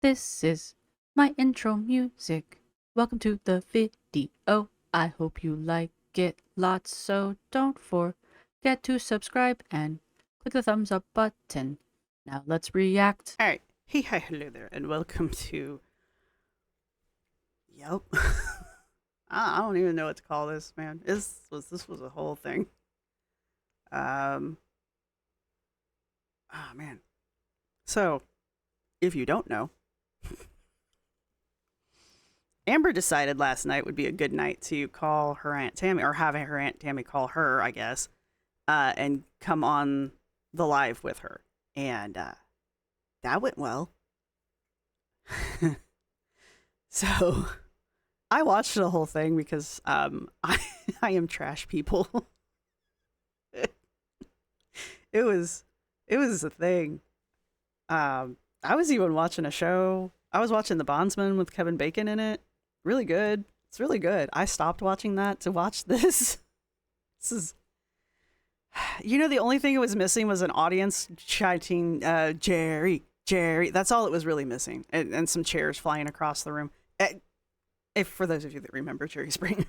This is my intro music. Welcome to the video. I hope you like it lots, so don't forget to subscribe and click the thumbs up button. Now let's react. All right. Hey, hi, hello there, and welcome to. Yep. I don't even know what to call this, man. This was a whole thing. Um. Ah, man. So, if you don't know, Amber decided last night would be a good night to call her Aunt Tammy, or having her Aunt Tammy call her, I guess, and come on the live with her, and that went well. So I watched the whole thing because I am trash people. it was it was a thing. I was even watching a show. I was watching The Bondsman with Kevin Bacon in it. Really good. It's really good. I stopped watching that to watch this. This is the only thing it was missing was an audience chanting Jerry, Jerry. That's all it was really missing. And some chairs flying across the room. If for those of you that remember Jerry Springer.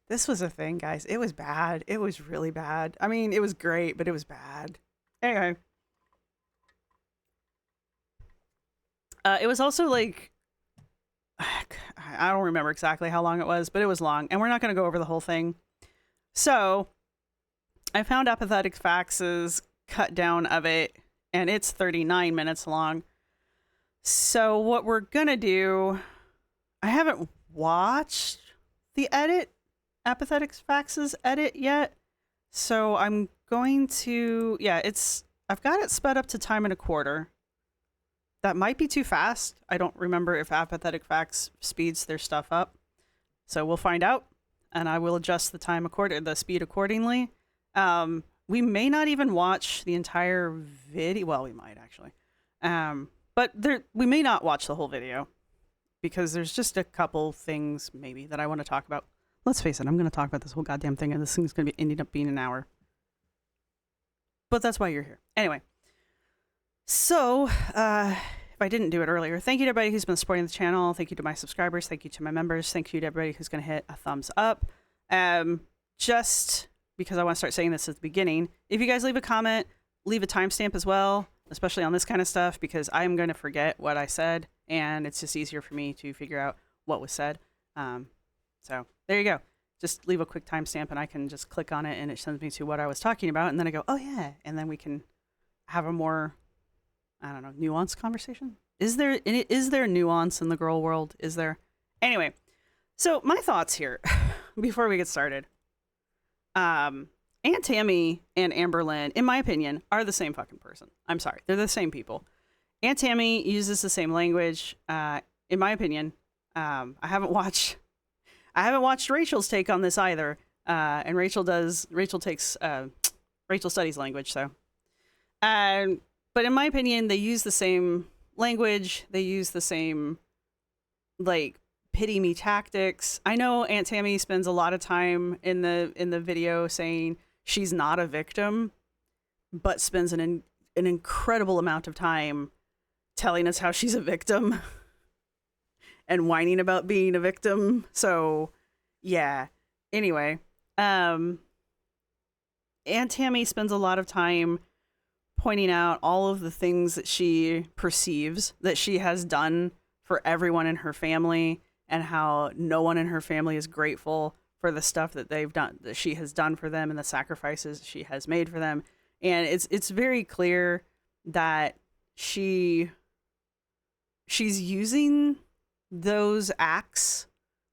This was a thing, guys. It was bad. It was really bad. I mean, it was great, but it was bad. Anyway. It was also like, I don't remember exactly how long it was, but it was long. And we're not going to go over the whole thing. So, I found Apathetic Facts' cut down of it, and it's 39 minutes long. So, what we're going to do, I haven't watched the edit, Apathetic Facts' edit yet. So, I'm going to, I've got it sped up to time and a quarter. That might be too fast. I don't remember if Apathetic Facts speeds their stuff up. So we'll find out, and I will adjust the speed accordingly. We may not even watch the entire video. Well, we might actually. But we may not watch the whole video because there's just a couple things maybe that I want to talk about. Let's face it, I'm going to talk about this whole goddamn thing, and this thing's going to be ending up being an hour. But that's why you're here. Anyway. So, if I didn't do it earlier, thank you to everybody who's been supporting the channel. Thank you to my subscribers. Thank you to my members. Thank you to everybody who's going to hit a thumbs up. Just because I want to start saying this at the beginning, if you guys leave a comment, leave a timestamp as well, especially on this kind of stuff, because I'm going to forget what I said, and it's just easier for me to figure out what was said. So, there you go. Just leave a quick timestamp, and I can just click on it, and it sends me to what I was talking about, and then I go, oh yeah, and then we can have a more... I don't know, nuanced conversation? Is there nuance in the girl world? Is there? Anyway, so my thoughts here before we get started. Aunt Tammy and Amberlynn, in my opinion, are the same fucking person. I'm sorry. They're the same people. Aunt Tammy uses the same language, in my opinion. I haven't watched Rachel's take on this either. And Rachel studies language, so. But in my opinion, they use the same language. They use the same, like, pity me tactics. I know Aunt Tammy spends a lot of time in the video saying she's not a victim, but spends an incredible amount of time telling us how she's a victim and whining about being a victim. So, yeah. Anyway, Aunt Tammy spends a lot of time pointing out all of the things that she perceives that she has done for everyone in her family, and how no one in her family is grateful for the stuff that they've done, that she has done for them, and the sacrifices she has made for them. And it's very clear that she's using those acts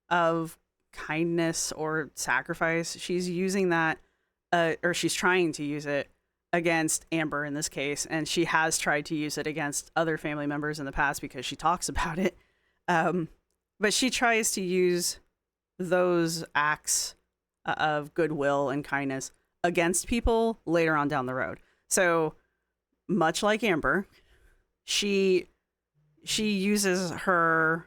of kindness or sacrifice. She's using that, or she's trying to use it against Amber in this case, and she has tried to use it against other family members in the past because she talks about it. But she tries to use those acts of goodwill and kindness against people later on down the road. So much like Amber, she uses her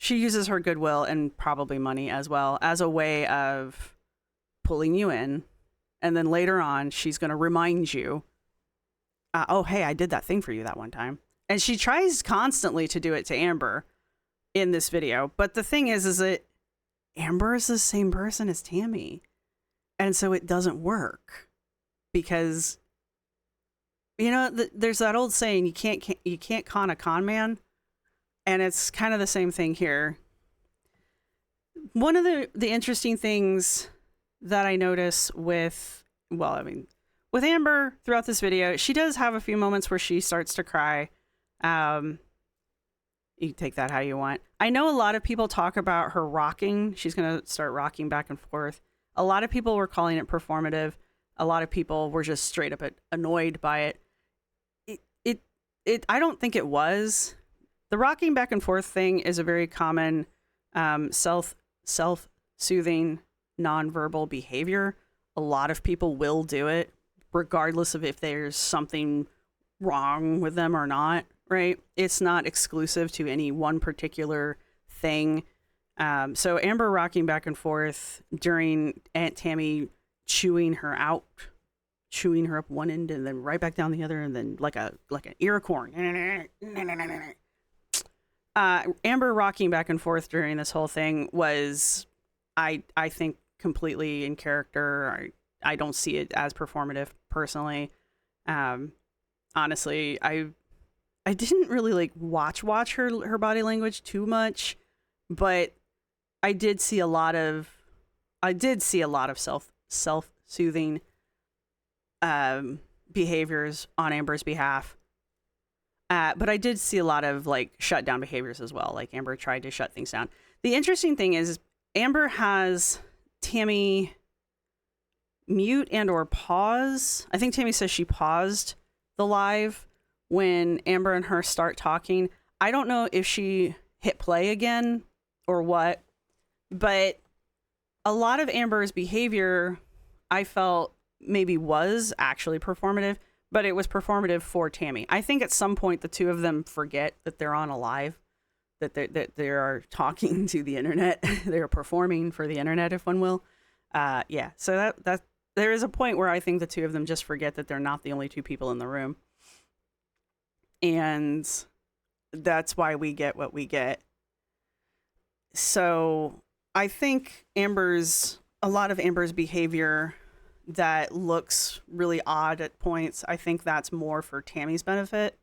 goodwill and probably money as well as a way of pulling you in. And then later on, she's going to remind you oh, hey, I did that thing for you that one time. And she tries constantly to do it to Amber in this video. But the thing is that Amber is the same person as Tammie. And so it doesn't work because, there's that old saying, you can't con a con man. And it's kind of the same thing here. One of the interesting things that I notice with Amber throughout this video, she does have a few moments where she starts to cry. You can take that how you want. I know a lot of people talk about her rocking. She's going to start rocking back and forth. A lot of people were calling it performative. A lot of people were just straight up annoyed by it. I don't think it was. The rocking back and forth thing is a very common self-soothing nonverbal behavior. A lot of people will do it regardless of if there's something wrong with them or not, right? It's not exclusive to any one particular thing. So Amber rocking back and forth during Aunt Tammy chewing her up one end and then right back down the other, and then like an ear of corn. Amber rocking back and forth during this whole thing was, I think, completely in character. I don't see it as performative personally. Honestly, I didn't really watch her body language too much, but I did see a lot of self-soothing behaviors on Amber's behalf. But I did see a lot of shutdown behaviors as well. Like Amber tried to shut things down. The interesting thing is Amber has Tammie mute and or pause. I think Tammie says she paused the live when Amber and her start talking. I don't know if she hit play again or what, but a lot of Amber's behavior I felt maybe was actually performative, but it was performative for Tammie. I think at some point the two of them forget that they're on a live, that they are talking to the internet. They're performing for the internet, if one will. So that there is a point where I think the two of them just forget that they're not the only two people in the room. And that's why we get what we get. So I think a lot of Amber's behavior that looks really odd at points, I think that's more for Tammie's benefit.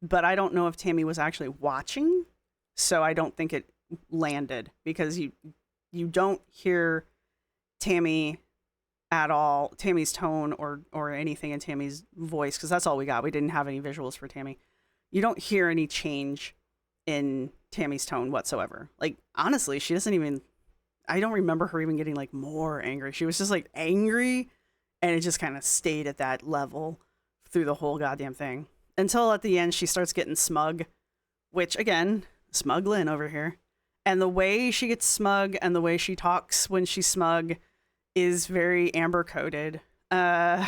But I don't know if Tammie was actually watching, so I don't think it landed, because you don't hear Tammie at all, Tammie's tone or anything in Tammie's voice, because that's all we got. We didn't have any visuals for Tammie. You don't hear any change in Tammie's tone whatsoever. Honestly, she doesn't even, I don't remember her even getting more angry. She was just angry, and it just kind of stayed at that level through the whole goddamn thing. Until at the end, she starts getting smug, which again, smug Lynn over here. And the way she gets smug and the way she talks when she's smug is very Amber coded. Amber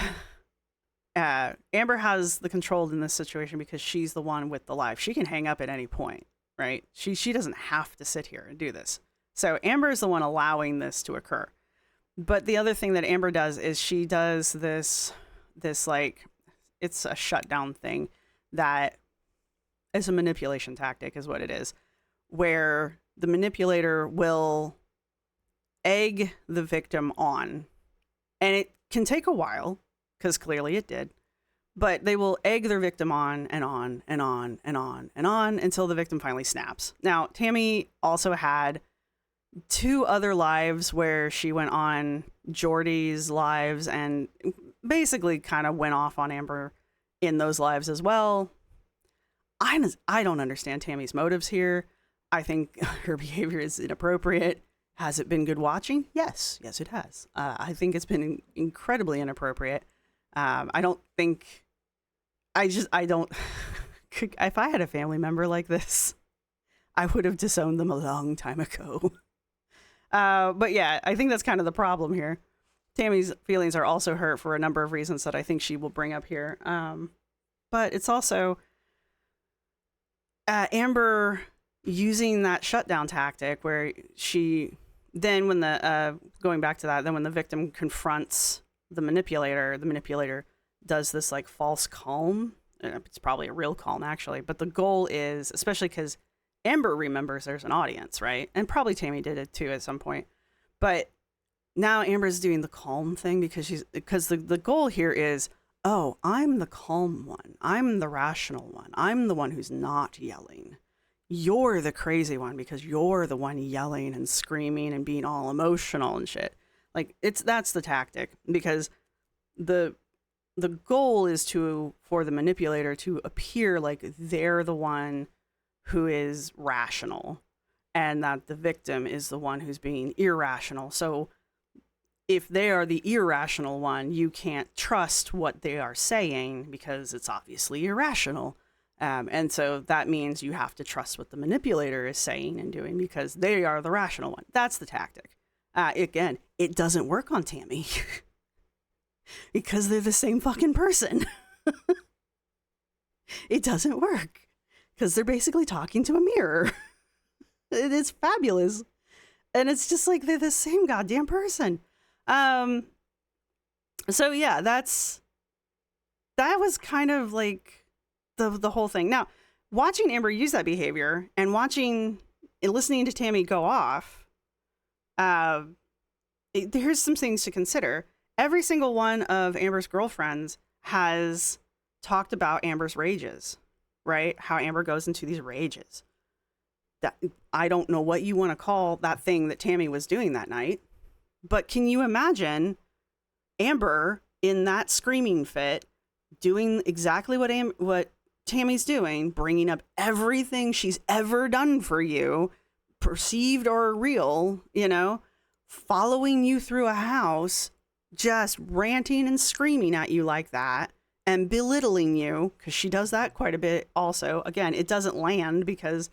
has the control in this situation because she's the one with the live. She can hang up at any point, right? She doesn't have to sit here and do this. So Amber is the one allowing this to occur. But the other thing that Amber does is she does this it's a shutdown thing that is a manipulation tactic, is what it is, where the manipulator will egg the victim on. And it can take a while, because clearly it did. But they will egg their victim on and on and on and on and on until the victim finally snaps. Now, Tammie also had 2 other lives where she went on Jordy's lives and basically kind of went off on Amber in those lives as well. I don't understand Tammie's motives here. I think her behavior is inappropriate. Has it been good watching? Yes, it has. I think it's been incredibly inappropriate. I don't. If I had a family member like this, I would have disowned them a long time ago. But yeah, I think that's kind of the problem here. Tammie's feelings are also hurt for a number of reasons that I think she will bring up here. But it's also Amber using that shutdown tactic where she then, when going back to that, then when the victim confronts the manipulator does this like false calm. It's probably a real calm actually, but the goal is, especially because Amber remembers there's an audience, right? And probably Tammie did it too at some point. But now Amber's doing the calm thing because the goal here is, oh, I'm the calm one. I'm the rational one. I'm the one who's not yelling. You're the crazy one because you're the one yelling and screaming and being all emotional and shit. Like that's the tactic, because the goal is for the manipulator to appear like they're the one who is rational and that the victim is the one who's being irrational. So if they are the irrational one, you can't trust what they are saying because it's obviously irrational. And so that means you have to trust what the manipulator is saying and doing because they are the rational one. That's the tactic. Again, it doesn't work on Tammie because they're the same fucking person. It doesn't work because they're basically talking to a mirror. It is fabulous. And it's just like they're the same goddamn person. So yeah, that was kind of like the whole thing. Now, watching Amber use that behavior and listening to Tammie go off, here's some things to consider. Every single one of Amber's girlfriends has talked about Amber's rages, right? How Amber goes into these rages. That I don't know what you want to call that thing that Tammie was doing that night, but can you imagine Amber in that screaming fit doing exactly what Tammie's doing, bringing up everything she's ever done for you, perceived or real, following you through a house, just ranting and screaming at you like that and belittling you, because she does that quite a bit also. Again, it doesn't land because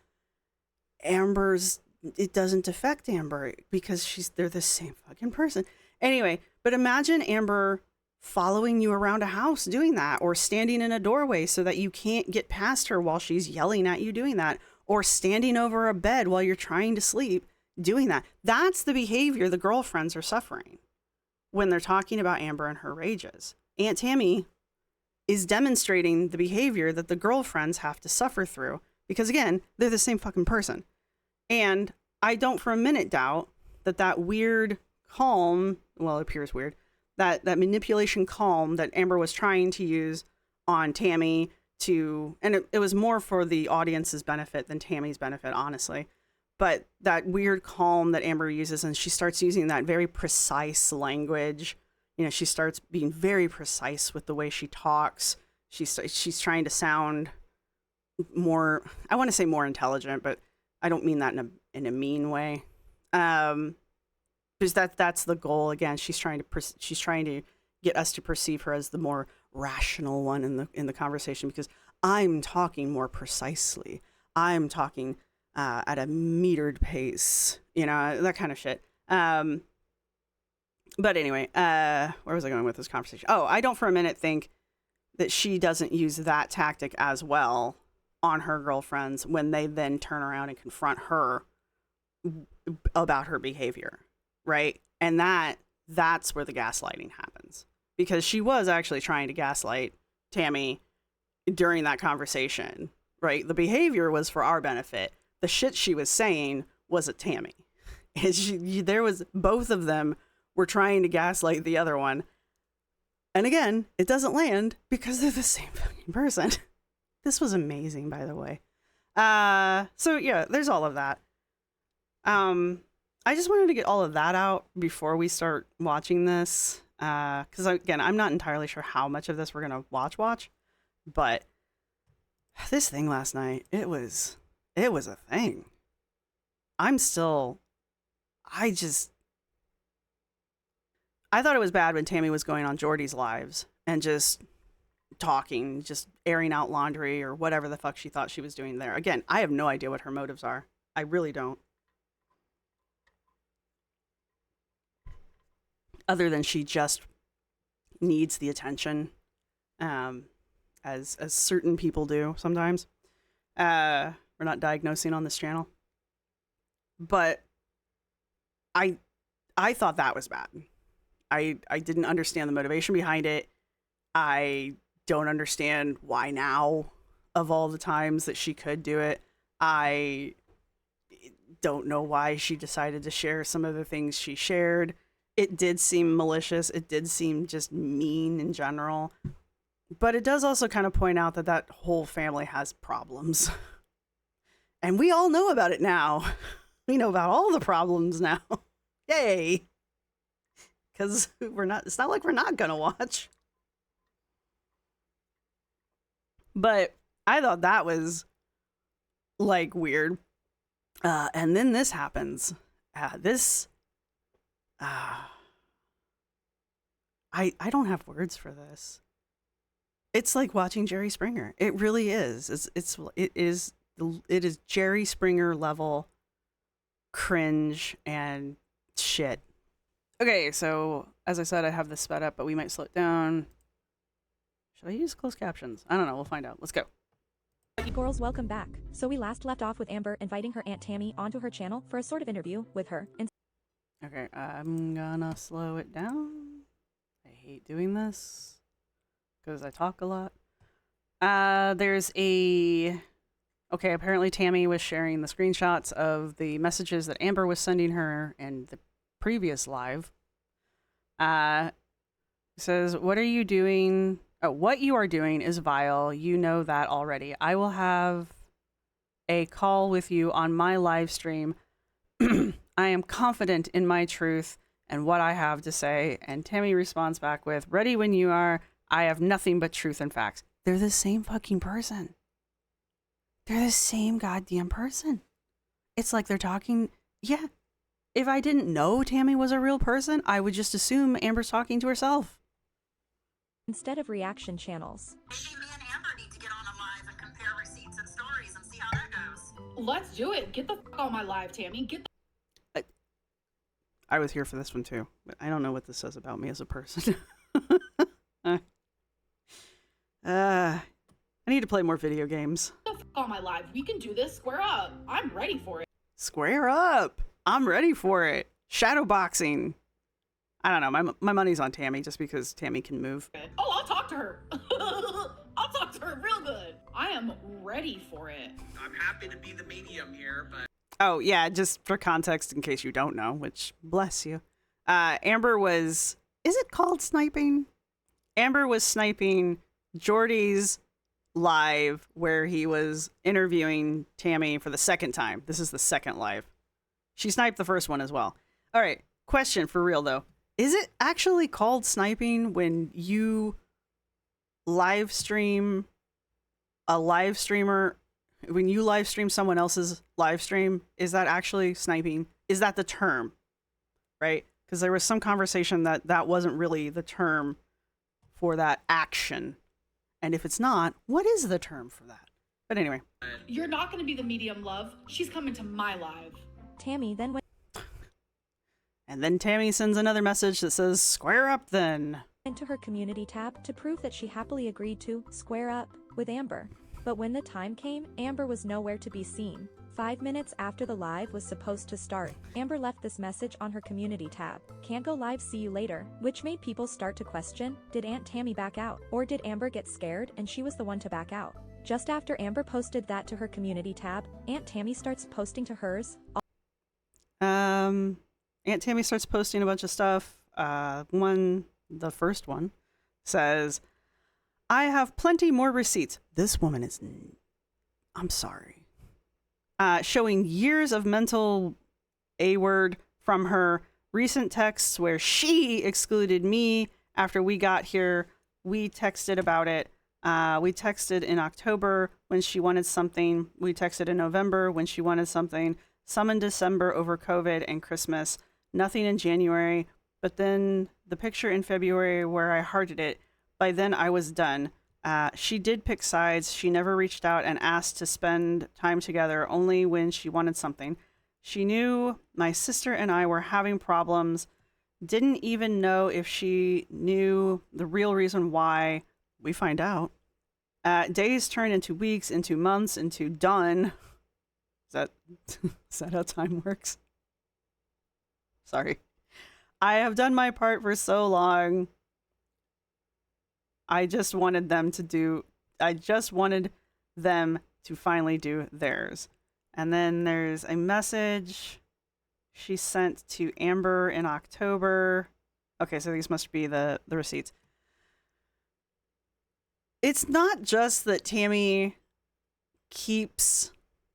it doesn't affect Amber because they're the same fucking person. Anyway, but imagine Amber following you around a house doing that, or standing in a doorway so that you can't get past her while she's yelling at you doing that, or standing over a bed while you're trying to sleep doing that. That's the behavior the girlfriends are suffering when they're talking about Amber and her rages. Aunt Tammy is demonstrating the behavior that the girlfriends have to suffer through because, again, they're the same fucking person. And I don't for a minute doubt that weird calm, well, it appears weird, that manipulation calm that Amber was trying to use on Tammie and it was more for the audience's benefit than Tammie's benefit, honestly. But that weird calm that Amber uses, and she starts using that very precise language. She starts being very precise with the way she talks. She's trying to sound more, I want to say more intelligent, but I don't mean that in a mean way. Because that's the goal. Again, she's trying to get us to perceive her as the more rational one in the conversation, because I'm talking more precisely. I'm talking at a metered pace, that kind of shit. But anyway, where was I going with this conversation? Oh, I don't for a minute think that she doesn't use that tactic as well on her girlfriends when they then turn around and confront her about her behavior. Right. And that's where the gaslighting happens, because she was actually trying to gaslight Tammie during that conversation. Right. The behavior was for our benefit. The shit she was saying was at Tammie. And both of them were trying to gaslight the other one. And again, it doesn't land because they're the same fucking person. This was amazing, by the way. So yeah, there's all of that. I just wanted to get all of that out before we start watching this. Because again, I'm not entirely sure how much of this we're going to watch. But this thing last night, it was a thing. I thought it was bad when Tammie was going on Jordy's lives and just talking, just airing out laundry or whatever the fuck she thought she was doing there. Again, I have no idea what her motives are. I really don't. Other than she just needs the attention, as certain people do sometimes. We're not diagnosing on this channel. But I thought that was bad. I didn't understand the motivation behind it. I don't understand why now, of all the times that she could do it. I don't know why she decided to share some of the things she shared. It did seem malicious. It did seem just mean in general. But it does also kind of point out that that whole family has problems. And we all know about it now. We know about all the problems now. Yay. Because it's not like we're not going to watch. But I thought that was like weird. And then this happens. I don't have words for this. It's like watching Jerry Springer. It really is. It is Jerry Springer level cringe and shit. Okay, so as I said, I have this sped up, but we might slow it down. Should I use closed captions? I don't know. We'll find out. Let's go. Girls, welcome back. So we last left off with Amber inviting her Aunt Tammy onto her channel for a sort of interview with her. Okay, I'm gonna slow it down. I hate doing this because I talk a lot. Okay, apparently Tammie was sharing the screenshots of the messages that Amber was sending her in the previous live. Says, what are you doing? Oh, what you are doing is vile. You know that already. I will have a call with you on my live stream. I am confident in my truth and what I have to say. And Tammie responds back with, ready when you are. I have nothing but truth and facts. They're the same fucking person. They're the same goddamn person. It's like they're talking. Yeah. If I didn't know Tammie was a real person, I would just assume Amber's talking to herself. Instead of reaction channels. Maybe me and Amber need to get on a live and compare receipts and stories and see how that goes. Let's do it. Get the fuck on my live, Tammie. Get the I was here for this one too, but I don't know what this says about me as a person. I need to play more video games. fuck on my live. We can do this. Square up. I'm ready for it. Square up. I'm ready for it. Shadowboxing. I don't know. My money's on Tammie just because Tammie can move. Oh, I'll talk to her. I'll talk to her real good. I am ready for it. I'm happy to be the medium here, but Oh, yeah, just for context in case you don't know, which bless you. Amber was, is it called sniping? Amber was sniping Jordy's live where he was interviewing Tammie for the second time. This is the second live. She sniped the first one as well. All right, question for real though. Is it actually called sniping when you live stream a live streamer? When you live stream someone else's live stream, is that actually sniping? Is that the term? Right? Because there was some conversation that that wasn't really the term for that action. And if it's not, what is the term for that? But anyway. You're not going to be the medium, love. She's coming to my live. Tammie then went And then Tammie sends another message that says, square up then. into her community tab to prove that she happily agreed to square up with Amber. But when the time came, Amber was nowhere to be seen. 5 minutes after the live was supposed to start, Amber left this message on her community tab. Can't go live, see you later. Which made people start to question, did Aunt Tammy back out? Or did Amber get scared and she was the one to back out? Just after Amber posted that to her community tab, Aunt Tammy starts posting to hers. Aunt Tammy starts posting a bunch of stuff. The first one says, I have plenty more receipts. This woman is, I'm sorry. Showing years of mental A-word from her recent texts where she excluded me after we got here. We texted about it. We texted in October when she wanted something. We texted in November when she wanted something. Some in December over COVID and Christmas. Nothing in January. But then the picture in February where I hearted it, by then I was done. She did pick sides. She never reached out and asked to spend time together only when she wanted something. She knew my sister and I were having problems. Didn't even know if she knew the real reason why. We find out. Days turned into weeks, into months, into done. Is that how time works? Sorry. I have done my part for so long. I just wanted them to finally do theirs. And then there's a message she sent to Amber in October. Okay, so these must be the receipts. It's not just that Tammie keeps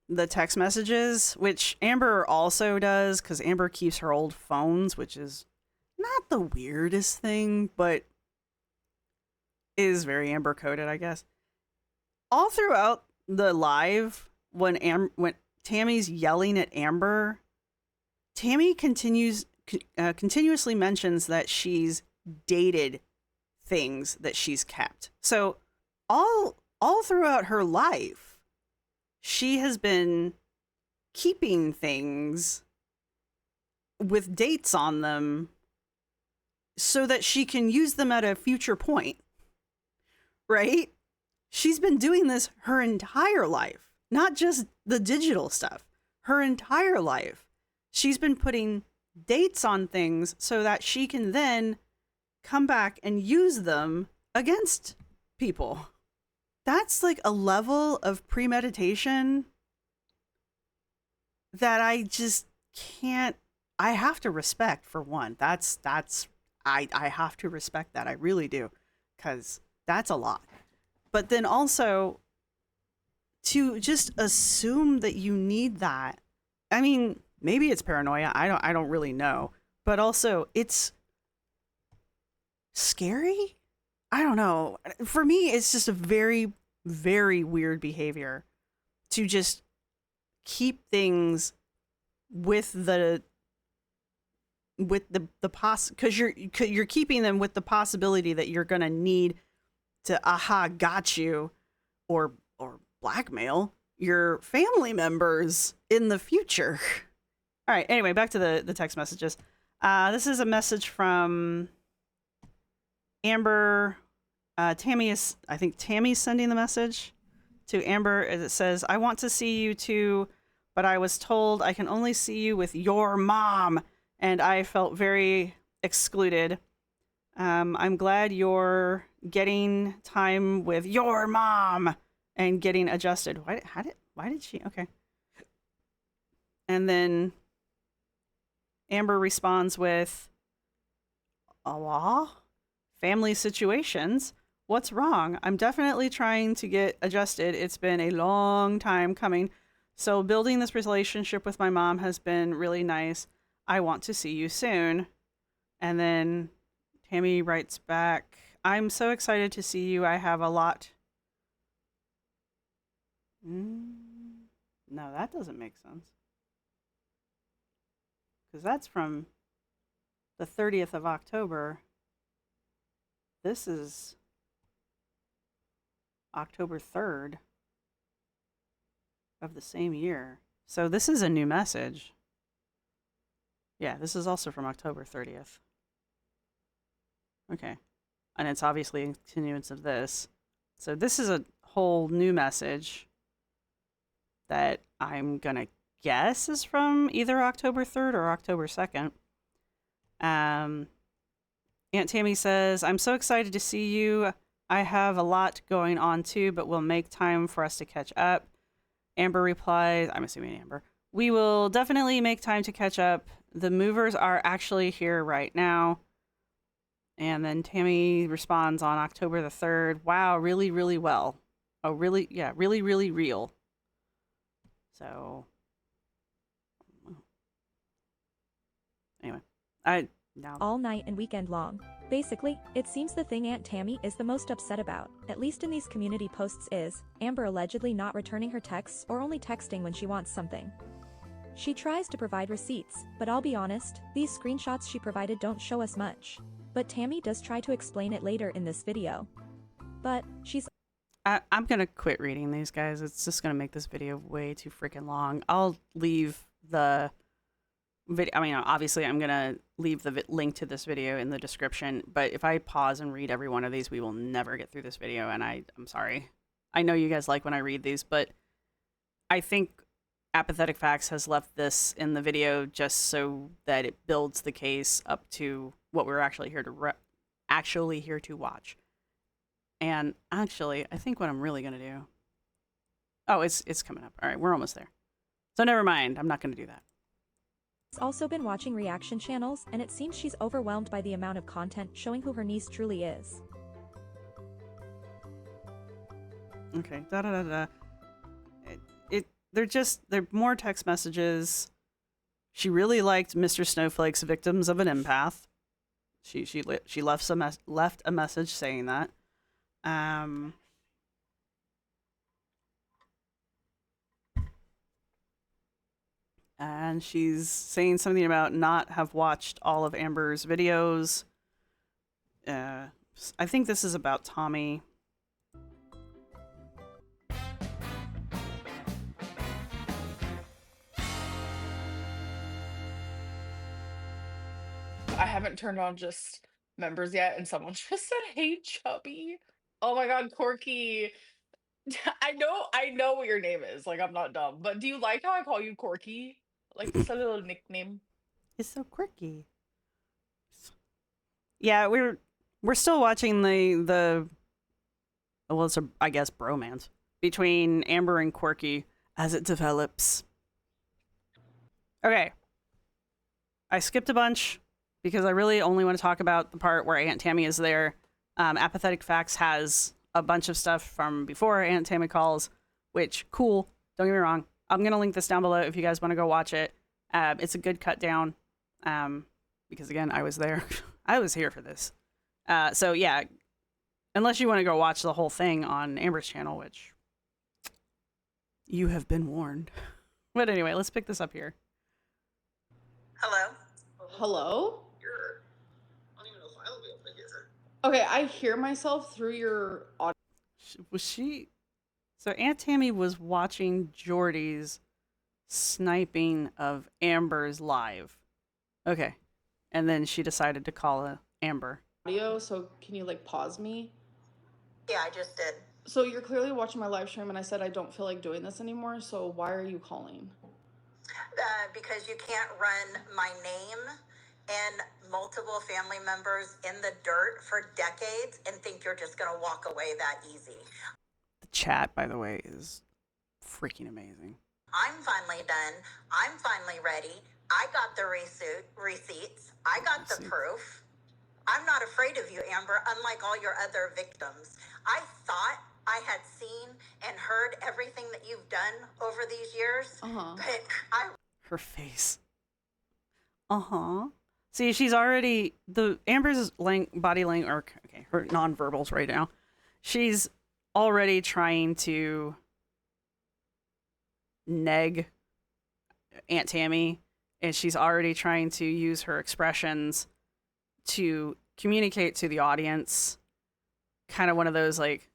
the text messages, which Amber also does, because Amber keeps her old phones, which is not the weirdest thing, but is very Amber coded, I guess. All throughout the live, when Tammie's yelling at Amber, Tammie continuously mentions that she's dated things that she's kept. So all throughout her life, she has been keeping things with dates on them so that she can use them at a future point. Right? She's been doing this her entire life, not just the digital stuff. Her entire life, she's been putting dates on things so that she can then come back and use them against people. That's like a level of premeditation that I just can't. I have to respect, for one. I have to respect that. I really do, because that's a lot. But then also to just assume that you need that. I mean, maybe it's paranoia. I don't really know. But also, it's scary. I don't know. For me, it's just a very, very weird behavior to just keep things with the because you're keeping them with the possibility that you're gonna need to got you or blackmail your family members in the future. All right, anyway, back to the text messages. This is a message from Amber. I think Tammie's sending the message to Amber. It says, I want to see you too, but I was told I can only see you with your mom, and I felt very excluded. I'm glad you're getting time with your mom and getting adjusted. Why did she? Okay. And then Amber responds with, "Aw, family situations. What's wrong? I'm definitely trying to get adjusted. It's been a long time coming. So building this relationship with my mom has been really nice. I want to see you soon." And then Tammie writes back, I'm so excited to see you. I have a lot. No, that doesn't make sense. Because that's from the 30th of October. This is October 3rd of the same year. So this is a new message. Yeah, this is also from October 30th. Okay. And it's obviously a continuance of this. So this is a whole new message that I'm going to guess is from either October 3rd or October 2nd. Aunt Tammy says, I'm so excited to see you. I have a lot going on too, but we'll make time for us to catch up. Amber replies, I'm assuming Amber, we will definitely make time to catch up. The movers are actually here right now. And then Tammie responds on October the 3rd. Wow, really, really well. Oh, really? Yeah, really, really real. So, anyway, all night and weekend long. Basically, it seems the thing Aunt Tammy is the most upset about, at least in these community posts, is Amber allegedly not returning her texts or only texting when she wants something. She tries to provide receipts, but I'll be honest, these screenshots she provided don't show us much. But Tammie does try to explain it later in this video. But she's... I'm going to quit reading these, guys. It's just going to make this video way too freaking long. I'll leave the video. I mean, obviously, I'm going to leave the link to this video in the description. But if I pause and read every one of these, we will never get through this video. And I'm sorry. I know you guys like when I read these, but I think Apathetic Facts has left this in the video just so that it builds the case up to what we're actually here to watch. And actually, I think what I'm really gonna do. Oh, it's coming up. All right, we're almost there. So never mind. I'm not gonna do that. She's also been watching reaction channels, and it seems she's overwhelmed by the amount of content showing who her niece truly is. Okay. Da da da da. They're more text messages. She really liked Mr. Snowflake's Victims of an Empath. She left a message saying that. And she's saying something about not have watched all of Amber's videos. I think this is about Tammie. I haven't turned on just members yet, and someone just said, "Hey, Chubby." Oh my God, Corky. I know what your name is. Like, I'm not dumb, but do you like how I call you Corky? Like, just a little nickname. It's so quirky. Yeah, we're still watching the well, it's I guess bromance between Amber and Quirky as it develops. Okay. I skipped a bunch because I really only want to talk about the part where Aunt Tammy is there. Apathetic Facts has a bunch of stuff from before Aunt Tammy calls, which, cool. Don't get me wrong. I'm going to link this down below if you guys want to go watch it. It's a good cut down because, again, I was there. I was here for this. So, yeah, unless you want to go watch the whole thing on Amber's channel, which you have been warned. But anyway, let's pick this up here. Hello? Hello? I don't even know if I'll be able to hear her. Okay, I hear myself through your audio. Was she? So Aunt Tammy was watching Jordy's sniping of Amber's live. Okay. And then she decided to call Amber. So can you like pause me? Yeah, I just did. So you're clearly watching my live stream, and I said I don't feel like doing this anymore. So why are you calling? Because you can't run my name and multiple family members in the dirt for decades and think you're just going to walk away that easy. The chat, by the way, is freaking amazing. I'm finally done. I'm finally ready. I got the receipts. I got the proof. I'm not afraid of you, Amber, unlike all your other victims. I thought I had seen and heard everything that you've done over these years, but her face. See, she's already Amber's body language, or okay, her nonverbals right now. She's already trying to neg Aunt Tammy, and she's already trying to use her expressions to communicate to the audience. Kind of one of those like,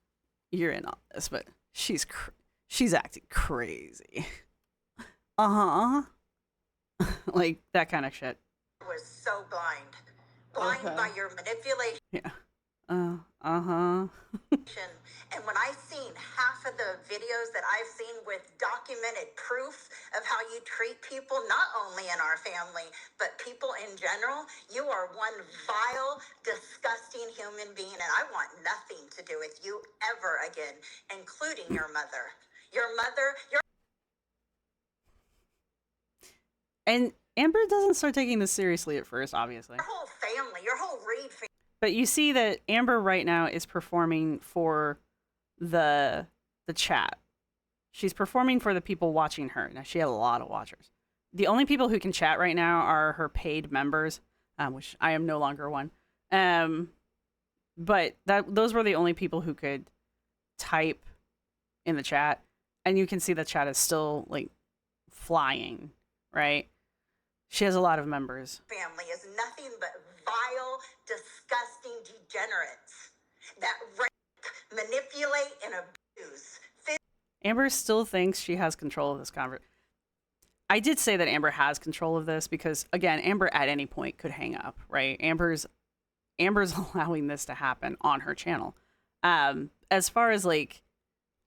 you're in on this, but she's acting crazy. Like that kind of shit. I was so blind by your manipulation. Yeah. And when I seen half of the videos that I've seen with documented proof of how you treat people, not only in our family, but people in general, you are one vile, disgusting human being, and I want nothing to do with you ever again, including your mother. And Amber doesn't start taking this seriously at first, obviously. Your whole family, your whole Reed family. But you see that Amber right now is performing for the chat. She's performing for the people watching her. Now, she had a lot of watchers. The only people who can chat right now are her paid members, which I am no longer one. But those were the only people who could type in the chat. And you can see the chat is still, like, flying, right? She has a lot of members. Family is nothing but vile, disgusting degenerates that rape, manipulate, and abuse. Amber still thinks she has control of this conversation. I did say that Amber has control of this because, again, Amber at any point could hang up, right? Amber's allowing this to happen on her channel. As far as, like,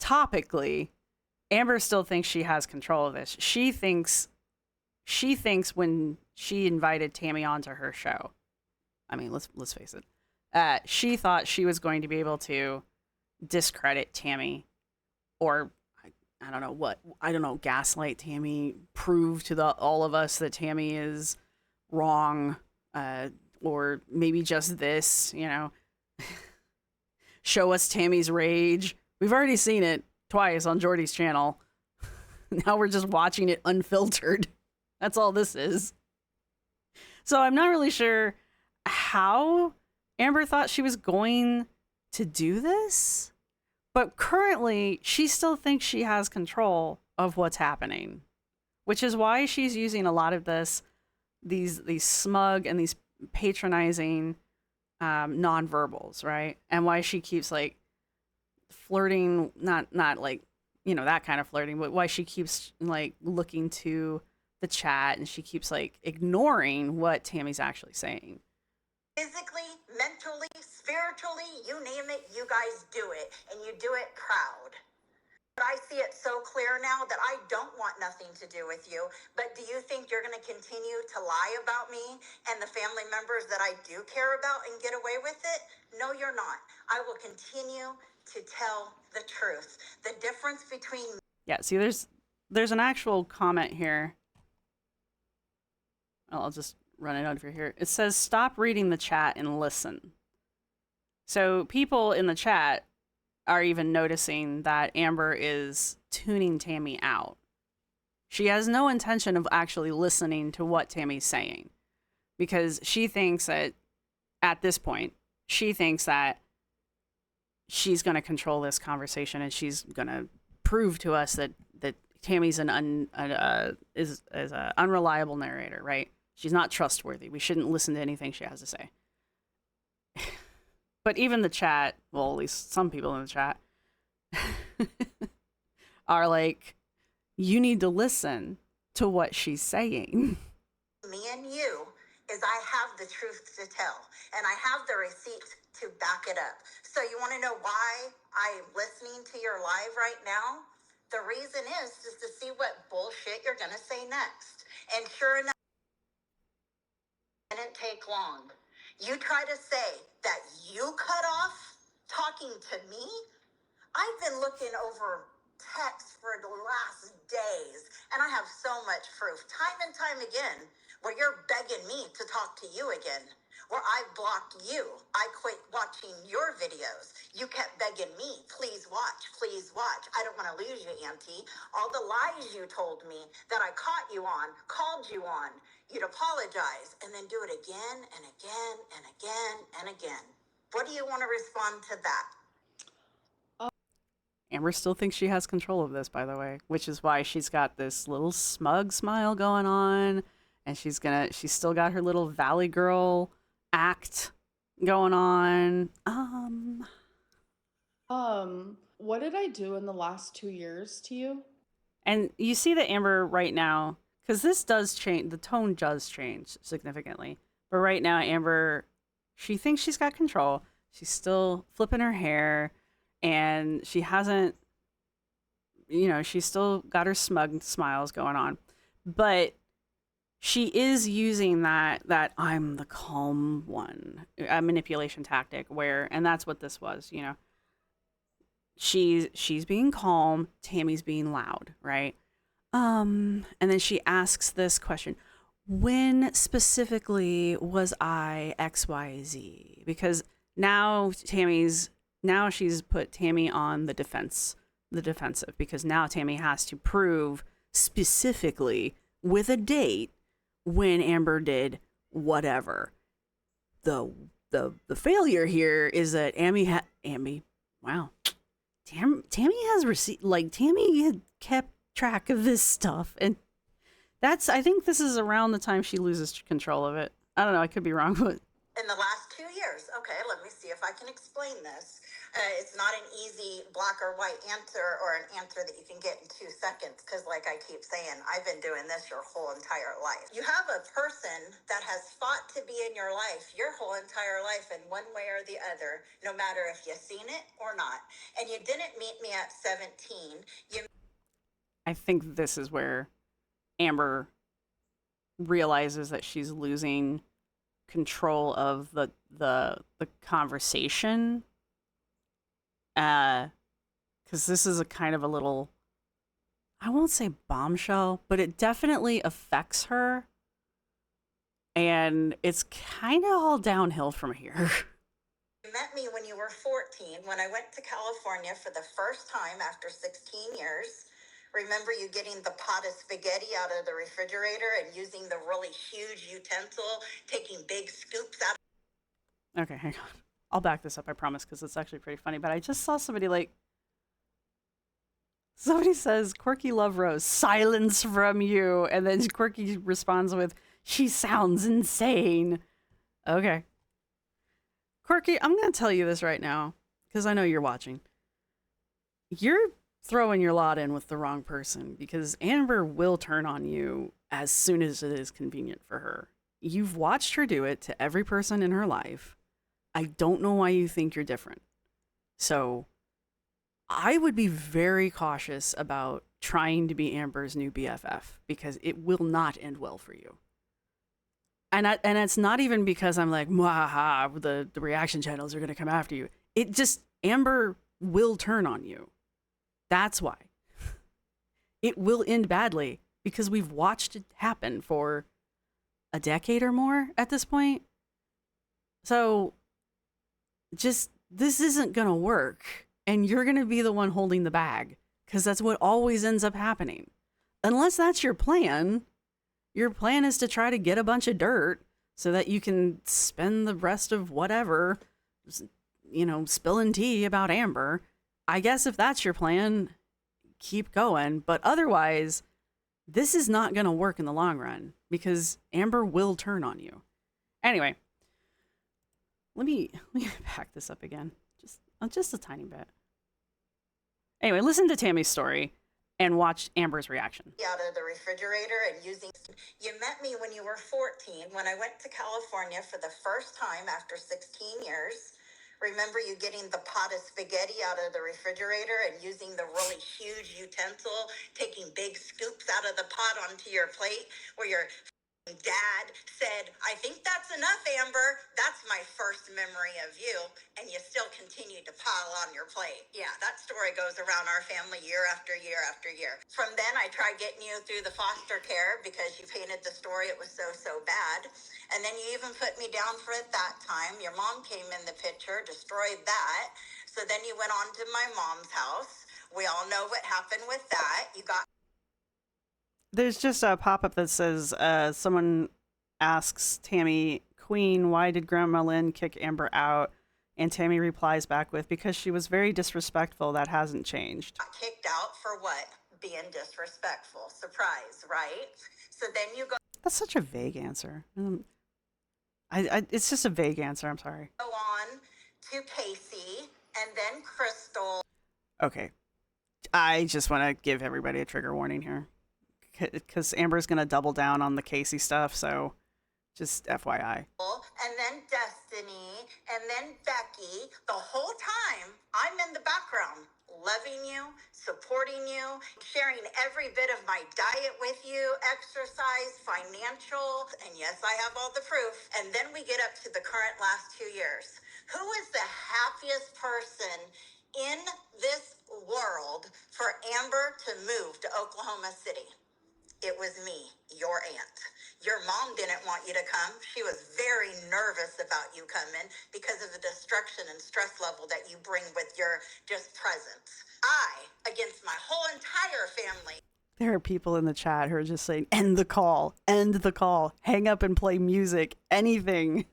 topically, Amber still thinks she has control of this. She thinks when she invited Tammie onto her show, I mean, let's face it, she thought she was going to be able to discredit Tammie, or I don't know what, I don't know, gaslight Tammie, prove to all of us that Tammie is wrong, or maybe just this, show us Tammie's rage. We've already seen it twice on Jordy's channel. Now we're just watching it unfiltered. That's all this is. So I'm not really sure how Amber thought she was going to do this, but currently she still thinks she has control of what's happening, which is why she's using a lot of these smug and these patronizing nonverbals, right? And why she keeps like flirting, not like, that kind of flirting, but why she keeps like looking to the chat and she keeps like ignoring what Tammie's actually saying. Physically, mentally, spiritually, you name it, you guys do it, and you do it proud. But I see it so clear now that I don't want nothing to do with you. But do you think you're going to continue to lie about me and the family members that I do care about and get away with it? No, you're not. I will continue to tell the truth. The difference between... Yeah, see, there's an actual comment here. I'll just run it out of here. It says, stop reading the chat and listen. So people in the chat are even noticing that Amber is tuning Tammie out. She has no intention of actually listening to what Tammie's saying, because she thinks that at this point, she thinks that she's going to control this conversation and she's going to prove to us that Tammie's an unreliable narrator, right? She's not trustworthy. We shouldn't listen to anything she has to say. But even the chat, well, at least some people in the chat, are like, you need to listen to what she's saying. Me and you is I have the truth to tell, and I have the receipts to back it up. So you want to know why I'm listening to your live right now? The reason is just to see what bullshit you're going to say next. And sure enough, it didn't take long. You try to say that you cut off talking to me? I've been looking over texts for the last days, and I have so much proof, time and time again, where you're begging me to talk to you again, where I blocked you. I quit watching your videos. You kept begging me, please watch, please watch. I don't want to lose you, Auntie. All the lies you told me that I caught you on, called you on, you'd apologize, and then do it again and again and again and again. What do you want to respond to that? Amber still thinks she has control of this, by the way, which is why she's got this little smug smile going on, and she's still got her little Valley Girl act going on. What did I do in the last 2 years to you? And you see that Amber right now, because this does change, the tone does change significantly. But right now, Amber, she thinks she's got control. She's still flipping her hair, and she hasn't, she's still got her smug smiles going on. But she is using that I'm the calm one, a manipulation tactic and that's what this was, She's being calm, Tammie's being loud, right? And then she asks this question: when specifically was I XYZ? Because now she's put Tammie on the defensive, because now Tammie has to prove specifically with a date when Amber did whatever. The failure here is that Tammy has received, Tammie had kept track of this stuff, and I think this is around the time she loses control of it. I don't know, I could be wrong, but in the last 2 years. Okay, let me see if I can explain this. It's not an easy black or white answer, or an answer that you can get in 2 seconds, because like I keep saying, I've been doing this your whole entire life. You have a person that has fought to be in your life your whole entire life in one way or the other, no matter if you've seen it or not. And you didn't meet me at 17. I think this is where Amber realizes that she's losing control of the conversation Because this is a kind of a little, I won't say bombshell, but it definitely affects her. And it's kind of all downhill from here. You met me when you were 14, when I went to California for the first time after 16 years. Remember you getting the pot of spaghetti out of the refrigerator and using the really huge utensil, taking big scoops out. Okay, hang on. I'll back this up, I promise, because it's actually pretty funny. But I just saw somebody somebody says, Quirky Love Rose, silence from you. And then Quirky responds with, she sounds insane. Okay. Quirky, I'm going to tell you this right now, because I know you're watching. You're throwing your lot in with the wrong person, because Amber will turn on you as soon as it is convenient for her. You've watched her do it to every person in her life. I don't know why you think you're different. So I would be very cautious about trying to be Amber's new BFF, because it will not end well for you. And it's not even because I'm like, the reaction channels are going to come after you. It just, Amber will turn on you. That's why. It will end badly, because we've watched it happen for a decade or more at this point. So just, this isn't going to work. And you're going to be the one holding the bag, because that's what always ends up happening. Unless that's your plan. Your plan is to try to get a bunch of dirt so that you can spend the rest of whatever, spilling tea about Amber. I guess if that's your plan, keep going. But otherwise, this is not going to work in the long run, because Amber will turn on you. Anyway, let me back this up again. Just a tiny bit. Anyway, listen to Tammie's story and watch Amber's reaction. Out of the refrigerator and using. You met me when you were 14, when I went to California for the first time after 16 years. Remember you getting the pot of spaghetti out of the refrigerator and using the really huge utensil, taking big scoops out of the pot onto your plate, where your dad said, I think that's enough, Amber. That's my first memory of you. And you still continue to pile on your plate. Yeah, that story goes around our family year after year after year. From then, I tried getting you through the foster care because you painted the story. It was so bad. And then you even put me down for it that time. Your mom came in the picture, destroyed that. So then you went on to my mom's house. We all know what happened with that. You got. There's just a pop-up that says, someone asks Tammie, Queen, why did Grandma Lynn kick Amber out? And Tammie replies back with, because she was very disrespectful. That hasn't changed. Kicked out for what? Being disrespectful. Surprise, right? So then you go That's such a vague answer. It's just a vague answer. I'm sorry. on to Casey and then Crystal. Okay. I just want to give everybody a trigger warning here, because Amber's going to double down on the Casey stuff. So just FYI. And then Destiny, and then Becky. The whole time, I'm in the background, loving you, supporting you, sharing every bit of my diet with you, exercise, financial, and yes, I have all the proof. And then we get up to the current last 2 years. Who is the happiest person in this world for Amber to move to Oklahoma City? It was me, your aunt. Your mom didn't want you to come. She was very nervous about you coming because of the destruction and stress level that you bring with your just presence. I, against my whole entire family. There are people in the chat who are just saying, end the call, hang up and play music, anything.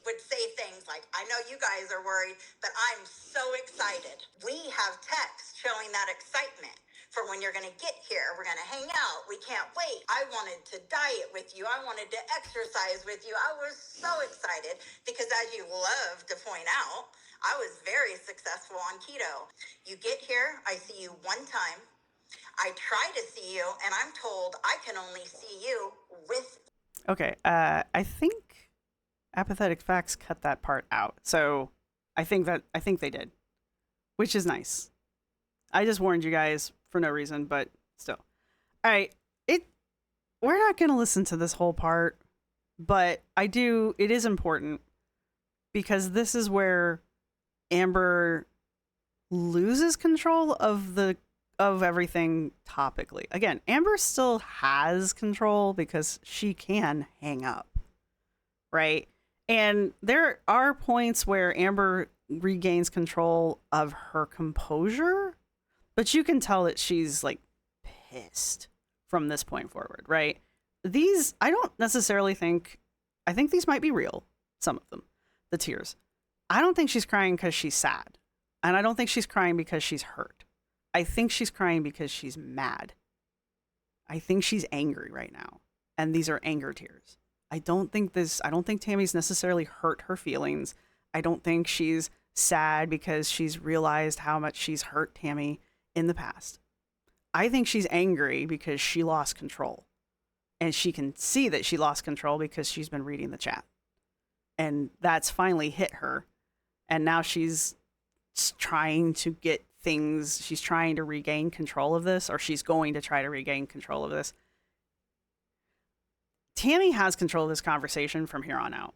Would say things like, I know you guys are worried, but I'm so excited. We have text showing that excitement for when you're going to get here. We're going to hang out. We can't wait. I wanted to diet with you. I wanted to exercise with you. I was so excited because, as you love to point out, I was very successful on keto. You get here, I see you one time. I try to see you, and I'm told I can only see you with. Okay, I think Apathetic Facts cut that part out. So I think they did, which is nice. I just warned you guys for no reason, but still. All right, we're not going to listen to this whole part, but it is important, because this is where Amber loses control of everything topically. Again, Amber still has control because she can hang up, right? And there are points where Amber regains control of her composure, but you can tell that she's like pissed from this point forward, right? These, I don't necessarily think, I think these might be real, some of them, the tears. I don't think she's crying because she's sad. And I don't think she's crying because she's hurt. I think she's crying because she's mad. I think she's angry right now. And these are anger tears. I don't think Tammie's necessarily hurt her feelings. I don't think she's sad because she's realized how much she's hurt Tammie in the past. I think she's angry because she lost control. And she can see that she lost control because she's been reading the chat. And that's finally hit her. And now she's trying to get things, she's trying to regain control of this, or she's going to try to regain control of this. Tammie has control of this conversation from here on out.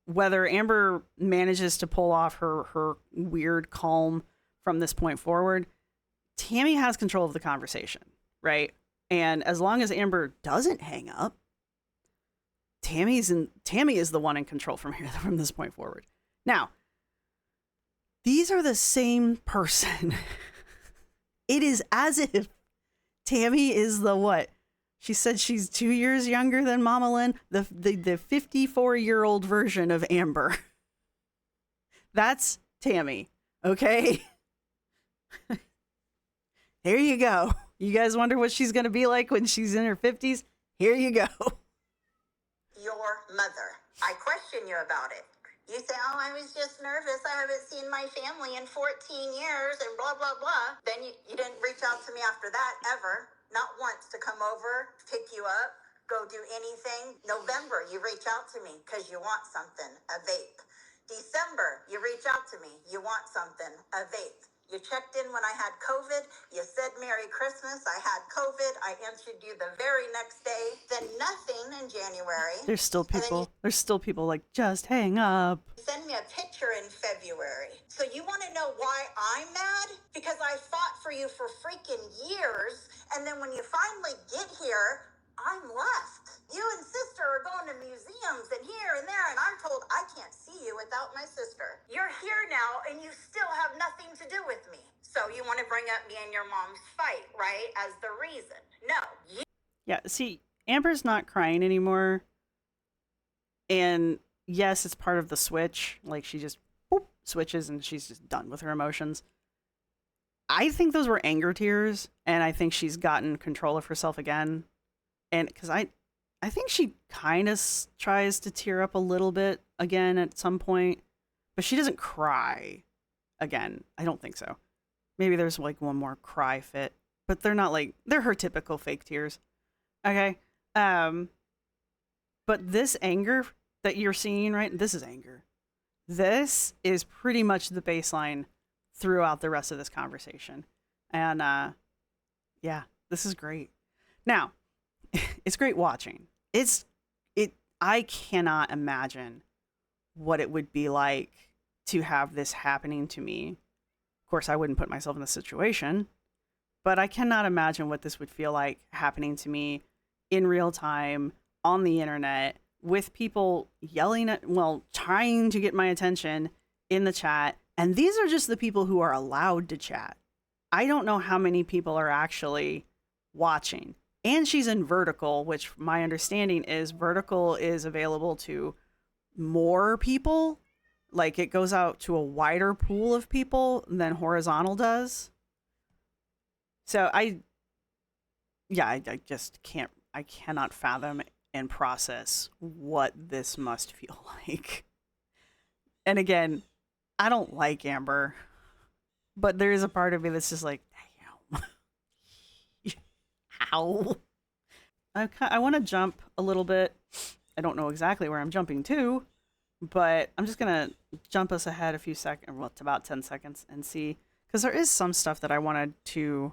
Whether Amber manages to pull off her weird calm from this point forward, Tammie has control of the conversation, right? And as long as Amber doesn't hang up, Tammie is the one in control from this point forward. Now, these are the same person. It is as if Tammie is the what? She said she's 2 years younger than Mama Lynn, the 54-year-old version of Amber. That's Tammie, okay? There you go. You guys wonder what she's going to be like when she's in her 50s? Here you go. Your mother. I question you about it. You say, oh, I was just nervous. I haven't seen my family in 14 years and blah, blah, blah. Then you didn't reach out to me after that ever. Not once to come over, pick you up, go do anything. November, you reach out to me because you want something, a vape. December, you reach out to me. You want something, a vape. You checked in when I had COVID. You said Merry Christmas. I had COVID. I answered you the very next day. Then nothing in January. There's still people like, just hang up. Send me a picture in February. So you want to know why I'm mad? Because I fought for you for freaking years. And then when you finally get here, I'm left. You and sister are going to museums and here and there, and I'm told I can't see you without my sister. You're here now, and you still have nothing to do with me. So you want to bring up me and your mom's fight, right, as the reason? No. Yeah, see, Amber's not crying anymore. And yes, it's part of the switch. Like, she just boop, switches, and she's just done with her emotions. I think those were anger tears, and I think she's gotten control of herself again. And because I think she kind of tries to tear up a little bit again at some point, but she doesn't cry again. I don't think so. Maybe there's like one more cry fit, but they're not like, they're her typical fake tears. Okay. But this anger that you're seeing, right? This is anger. This is pretty much the baseline throughout the rest of this conversation. And yeah, this is great. Now, it's great watching. I cannot imagine what it would be like to have this happening to me. Of course, I wouldn't put myself in the situation, but I cannot imagine what this would feel like happening to me in real time on the internet with people yelling at, well, trying to get my attention in the chat. And these are just the people who are allowed to chat. I don't know how many people are actually watching. And she's in vertical, which my understanding is vertical is available to more people. Like, it goes out to a wider pool of people than horizontal does. So I just cannot fathom and process what this must feel like. And again, I don't like Amber, but there is a part of me that's just like, damn. How? I want to jump a little bit. I don't know exactly where I'm jumping to, but I'm just going to jump us ahead a few seconds, well, it's about 10 seconds, and see, because there is some stuff that I wanted to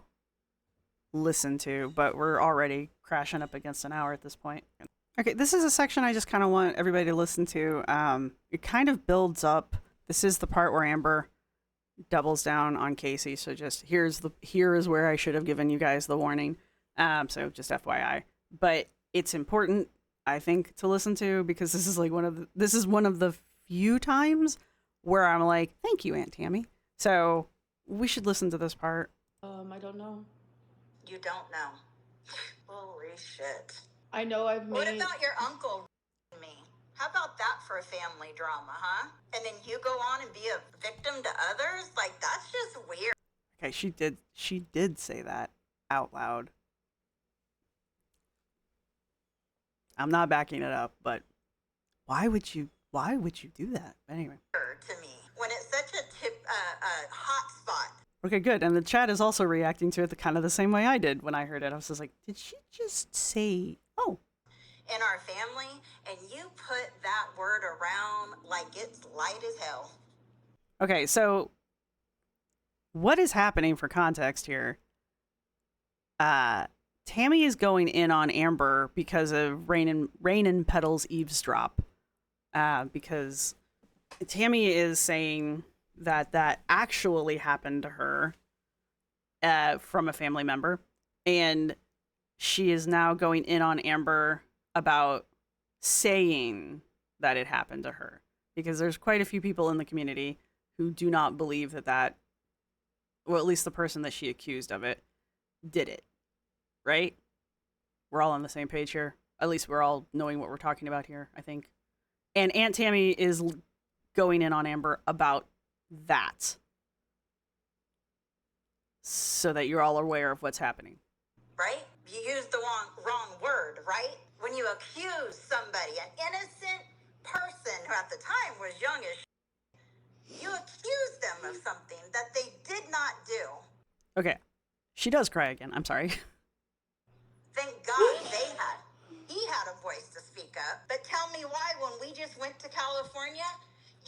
listen to, but we're already crashing up against an hour at this point. Okay, this is a section I just kind of want everybody to listen to. It kind of builds up. This is the part where Amber doubles down on Casey. So just here is where I should have given you guys the warning. So just FYI. But it's important, I think, to listen to, because this is like one of the few times where I'm like, thank you, Aunt Tammy. So we should listen to this part. I don't know. You don't know. Holy shit. I know I've made. What about your uncle me? How about that for a family drama, huh? And then you go on and be a victim to others? Like, that's just weird. Okay, she did say that out loud. I'm not backing it up, but why would you do that? Anyway. To me, when it's such a hot spot. Okay, good. And the chat is also reacting to it kind of the same way I did when I heard it. I was just like, did she just say, oh? In our family, and you put that word around like it's light as hell. Okay, so what is happening for context here? Tammie is going in on Amber because of Rain and Petal's eavesdrop. Because Tammie is saying that actually happened to her from a family member, and she is now going in on Amber about saying that it happened to her, because there's quite a few people in the community who do not believe that well, at least the person that she accused of it did it, right? We're all on the same page here. At least we're all knowing what we're talking about here, I think. And Aunt Tammy is going in on Amber about that, so that you're all aware of what's happening. Right? You used the wrong word, right? When you accuse somebody, an innocent person who at the time was young as you accuse them of something that they did not do. Okay. She does cry again. I'm sorry. Thank God he had a voice to speak up. But tell me why, when we just went to California,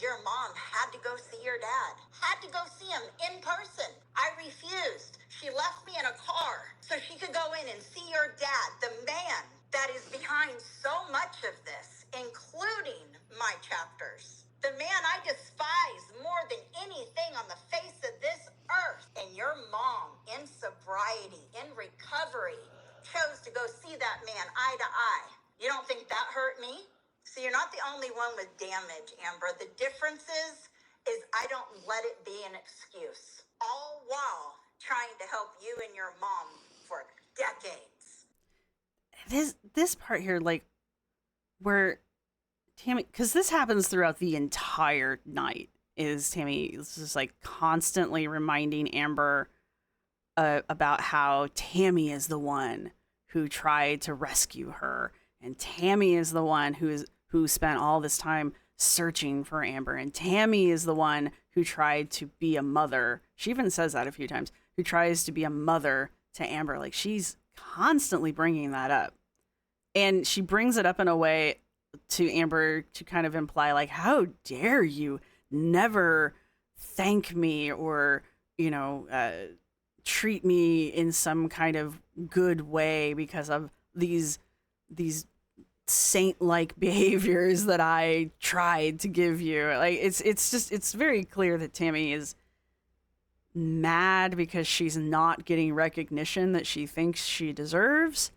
your mom had to go see your dad. Had to go see him in person. I refused. She left me in a car so she could go in and see your dad, the man that is behind so much of this, including my chapters. The man I despise more than anything on the face of this earth. And your mom, in sobriety, in recovery, chose to go see that man eye to eye. You don't think that hurt me? So you're not the only one with damage, Amber. The difference is I don't let it be an excuse. All while trying to help you and your mom for decades. This part here, like, where Tammie, because this happens throughout the entire night, is Tammie is just like constantly reminding Amber about how Tammie is the one who tried to rescue her, and Tammie is the one who spent all this time searching for Amber, and Tammie is the one who tried to be a mother. She even says that a few times. Who tries to be a mother to Amber? Like, she's constantly bringing that up, and she brings it up in a way to Amber to kind of imply, like, how dare you never thank me or, you know, treat me in some kind of good way because of these saint-like behaviors that I tried to give you. Like, it's very clear that Tammie is mad because she's not getting recognition that she thinks she deserves.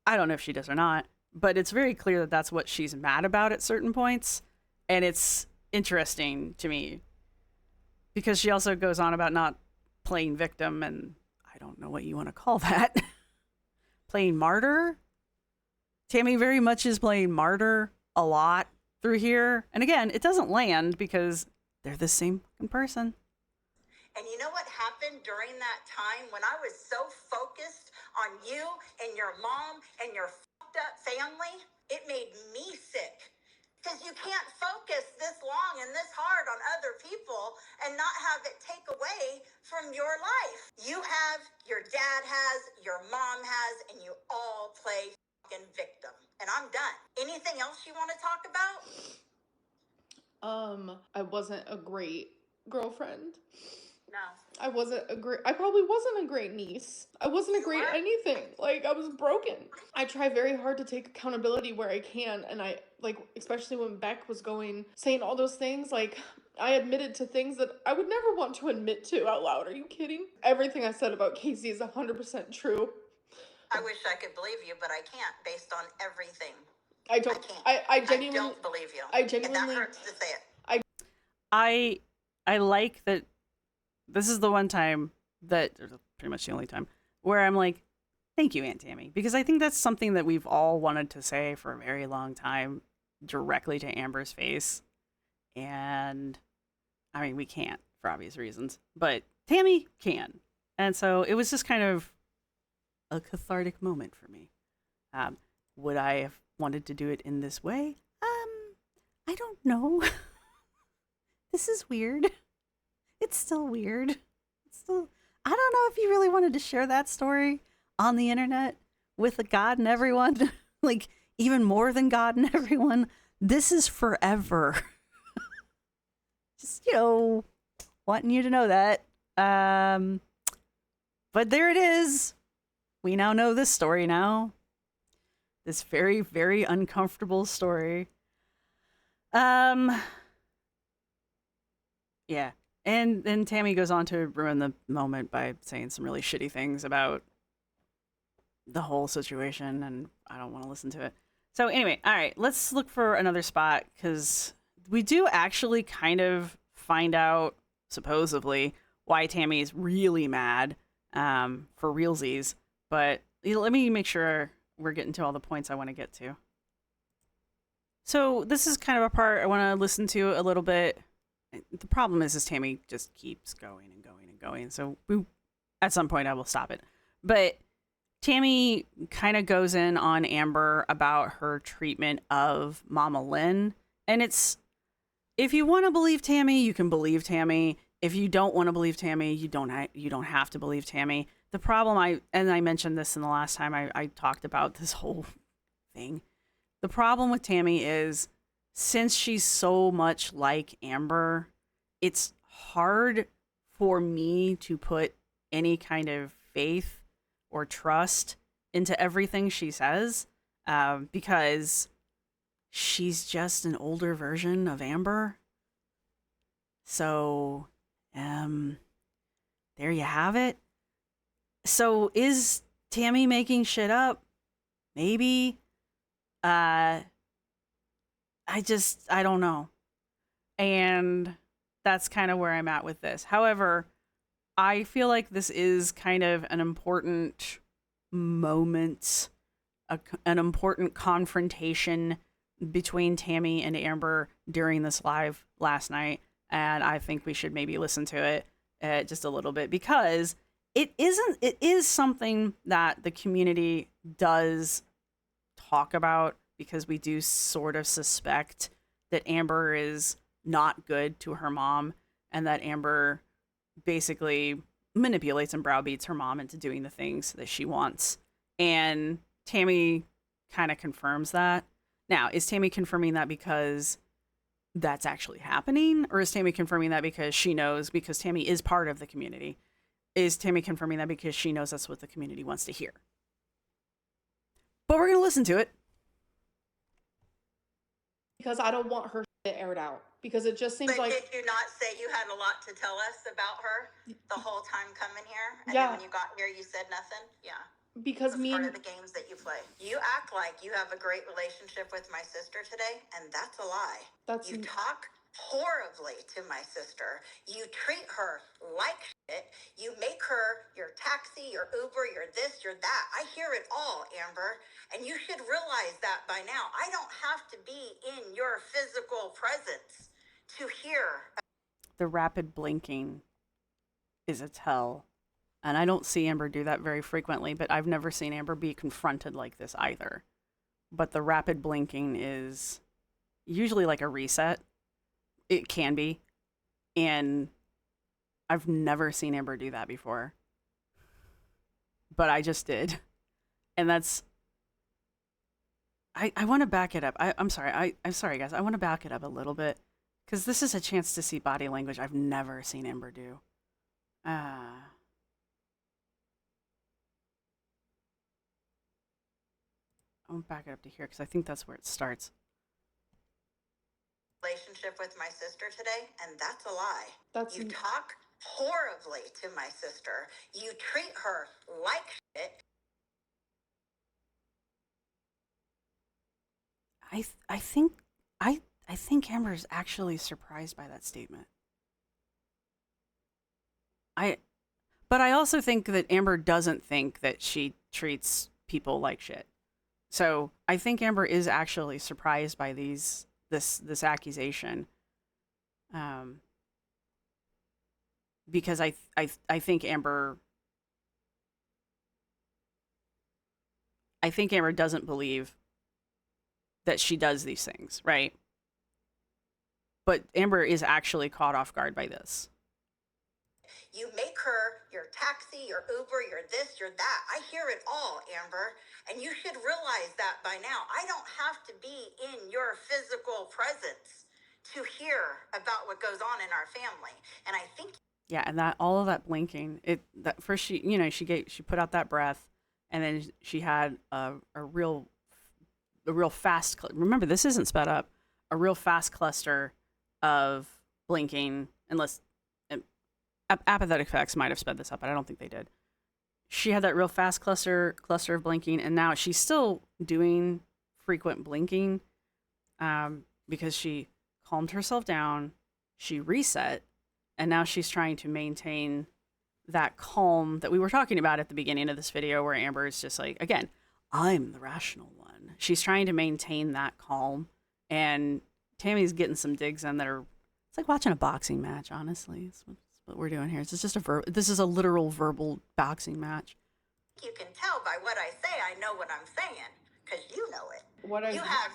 I don't know if she does or not, but it's very clear that that's what she's mad about at certain points. And it's interesting to me because she also goes on about not playing victim, and I don't know what you want to call that. Playing martyr? Tammie very much is playing martyr a lot through here. And again, it doesn't land because they're the same fucking person. And you know what happened during that time when I was so focused on you and your mom and your fucked up family? It made me sick. Because you can't focus this long and this hard on other people and not have it take away from your life. You have, your dad has, your mom has, and you all play fucking victim. And I'm done. Anything else you want to talk about? I wasn't a great girlfriend. No. I probably wasn't a great niece. I wasn't a great anything. Like, I was broken. I try very hard to take accountability where I can, and I, like, especially when Beck was saying all those things, like, I admitted to things that I would never want to admit to out loud. Are you kidding? Everything I said about Casey is 100% true. I wish I could believe you, but I can't based on everything. I don't. can't. I genuinely. I don't believe you. I genuinely. And that hurts to say it. I like that this is the one time that, or pretty much the only time, where I'm like, thank you, Aunt Tammy. Because I think that's something that we've all wanted to say for a very long time directly to Amber's face. And I mean, we can't for obvious reasons, but Tammy can. And so it was just kind of a cathartic moment for me. Would I have wanted to do it in this way? I don't know. This is weird. It's still weird. It's still, I don't know if you really wanted to share that story on the internet with God and everyone, like even more than God and everyone. This is forever. Just, wanting you to know that. But there it is. We now know this story now. This very, very uncomfortable story. Yeah. And then Tammy goes on to ruin the moment by saying some really shitty things about the whole situation, and I don't want to listen to it. So anyway, all right, let's look for another spot, because we do actually kind of find out, supposedly, why Tammy is really mad for realsies. But let me make sure we're getting to all the points I want to get to. So this is kind of a part I want to listen to a little bit. The problem is Tammy just keeps going and going and going. So at some point I will stop it. But Tammy kind of goes in on Amber about her treatment of Mama Lynn. And it's, if you want to believe Tammy, you can believe Tammy. If you don't want to believe Tammy, you don't have to believe Tammy. The problem, I mentioned this in the last time I talked about this whole thing. The problem with Tammy is, since she's so much like Amber, it's hard for me to put any kind of faith or trust into everything she says, because she's just an older version of Amber. So, there you have it. So is Tammy making shit up? Maybe. I don't know. And that's kind of where I'm at with this. However, I feel like this is kind of an important moment, an important confrontation between Tammy and Amber during this live last night. And I think we should maybe listen to it just a little bit, because it is something that the community does talk about, because we do sort of suspect that Amber is not good to her mom, and that Amber basically manipulates and browbeats her mom into doing the things that she wants. And Tammy kind of confirms that. Now, is Tammy confirming that because that's actually happening? Or is Tammy confirming that because she knows, because Tammy is part of the community? Is Tammy confirming that because she knows that's what the community wants to hear? But we're going to listen to it. Because I don't want her shit aired out. Because it just seems But like... did you not say you had a lot to tell us about her the whole time coming here? And Yeah. then when you got here, you said nothing? Yeah. Because That's me part and... of the games that you play. You act like you have a great relationship with my sister today, and that's a lie. That's... You talk horribly to my sister. You treat her like shit. You make her your taxi, your Uber, your this, your that. I hear it all, Amber. And you should realize that by now. I don't have to be in your physical presence to hear. The rapid blinking is a tell. And I don't see Amber do that very frequently, but I've never seen Amber be confronted like this either. But the rapid blinking is usually like a reset. It can be. And I've never seen Amber do that before. But I just did. And that's... I want to back it up. I'm sorry. I'm sorry, guys. I want to back it up a little bit, because this is a chance to see body language I've never seen Amber do. I want to back it up to here, because I think that's where it starts. relationship with my sister today, and that's a lie. That's You talk horribly to my sister. You treat her like shit. I think Amber's actually surprised by that statement. But I also think that Amber doesn't think that she treats people like shit. So I think Amber is actually surprised by this accusation, because I think Amber doesn't believe that she does these things, right? But Amber is actually caught off guard by this. You make her your taxi, your Uber, your this, your that. I hear it all, Amber. And you should realize that by now. I don't have to be in your physical presence to hear about what goes on in our family. And I think Yeah, and that all of that blinking, that first she put out that breath, and then she had a real fast. Remember, this isn't sped up. A real fast cluster of blinking, unless apathetic effects might have sped this up, but I don't think they did. She had that real fast cluster of blinking, and now she's still doing frequent blinking, because she calmed herself down, she reset, and now she's trying to maintain that calm that we were talking about at the beginning of this video, where Amber is just like, again, I'm the rational one. She's trying to maintain that calm, and Tammie's getting some digs in that are, it's like watching a boxing match, honestly. It's what we're doing here. It's just this is a literal verbal boxing match. you can tell by what I say, I know what I'm saying, because you know it. You I have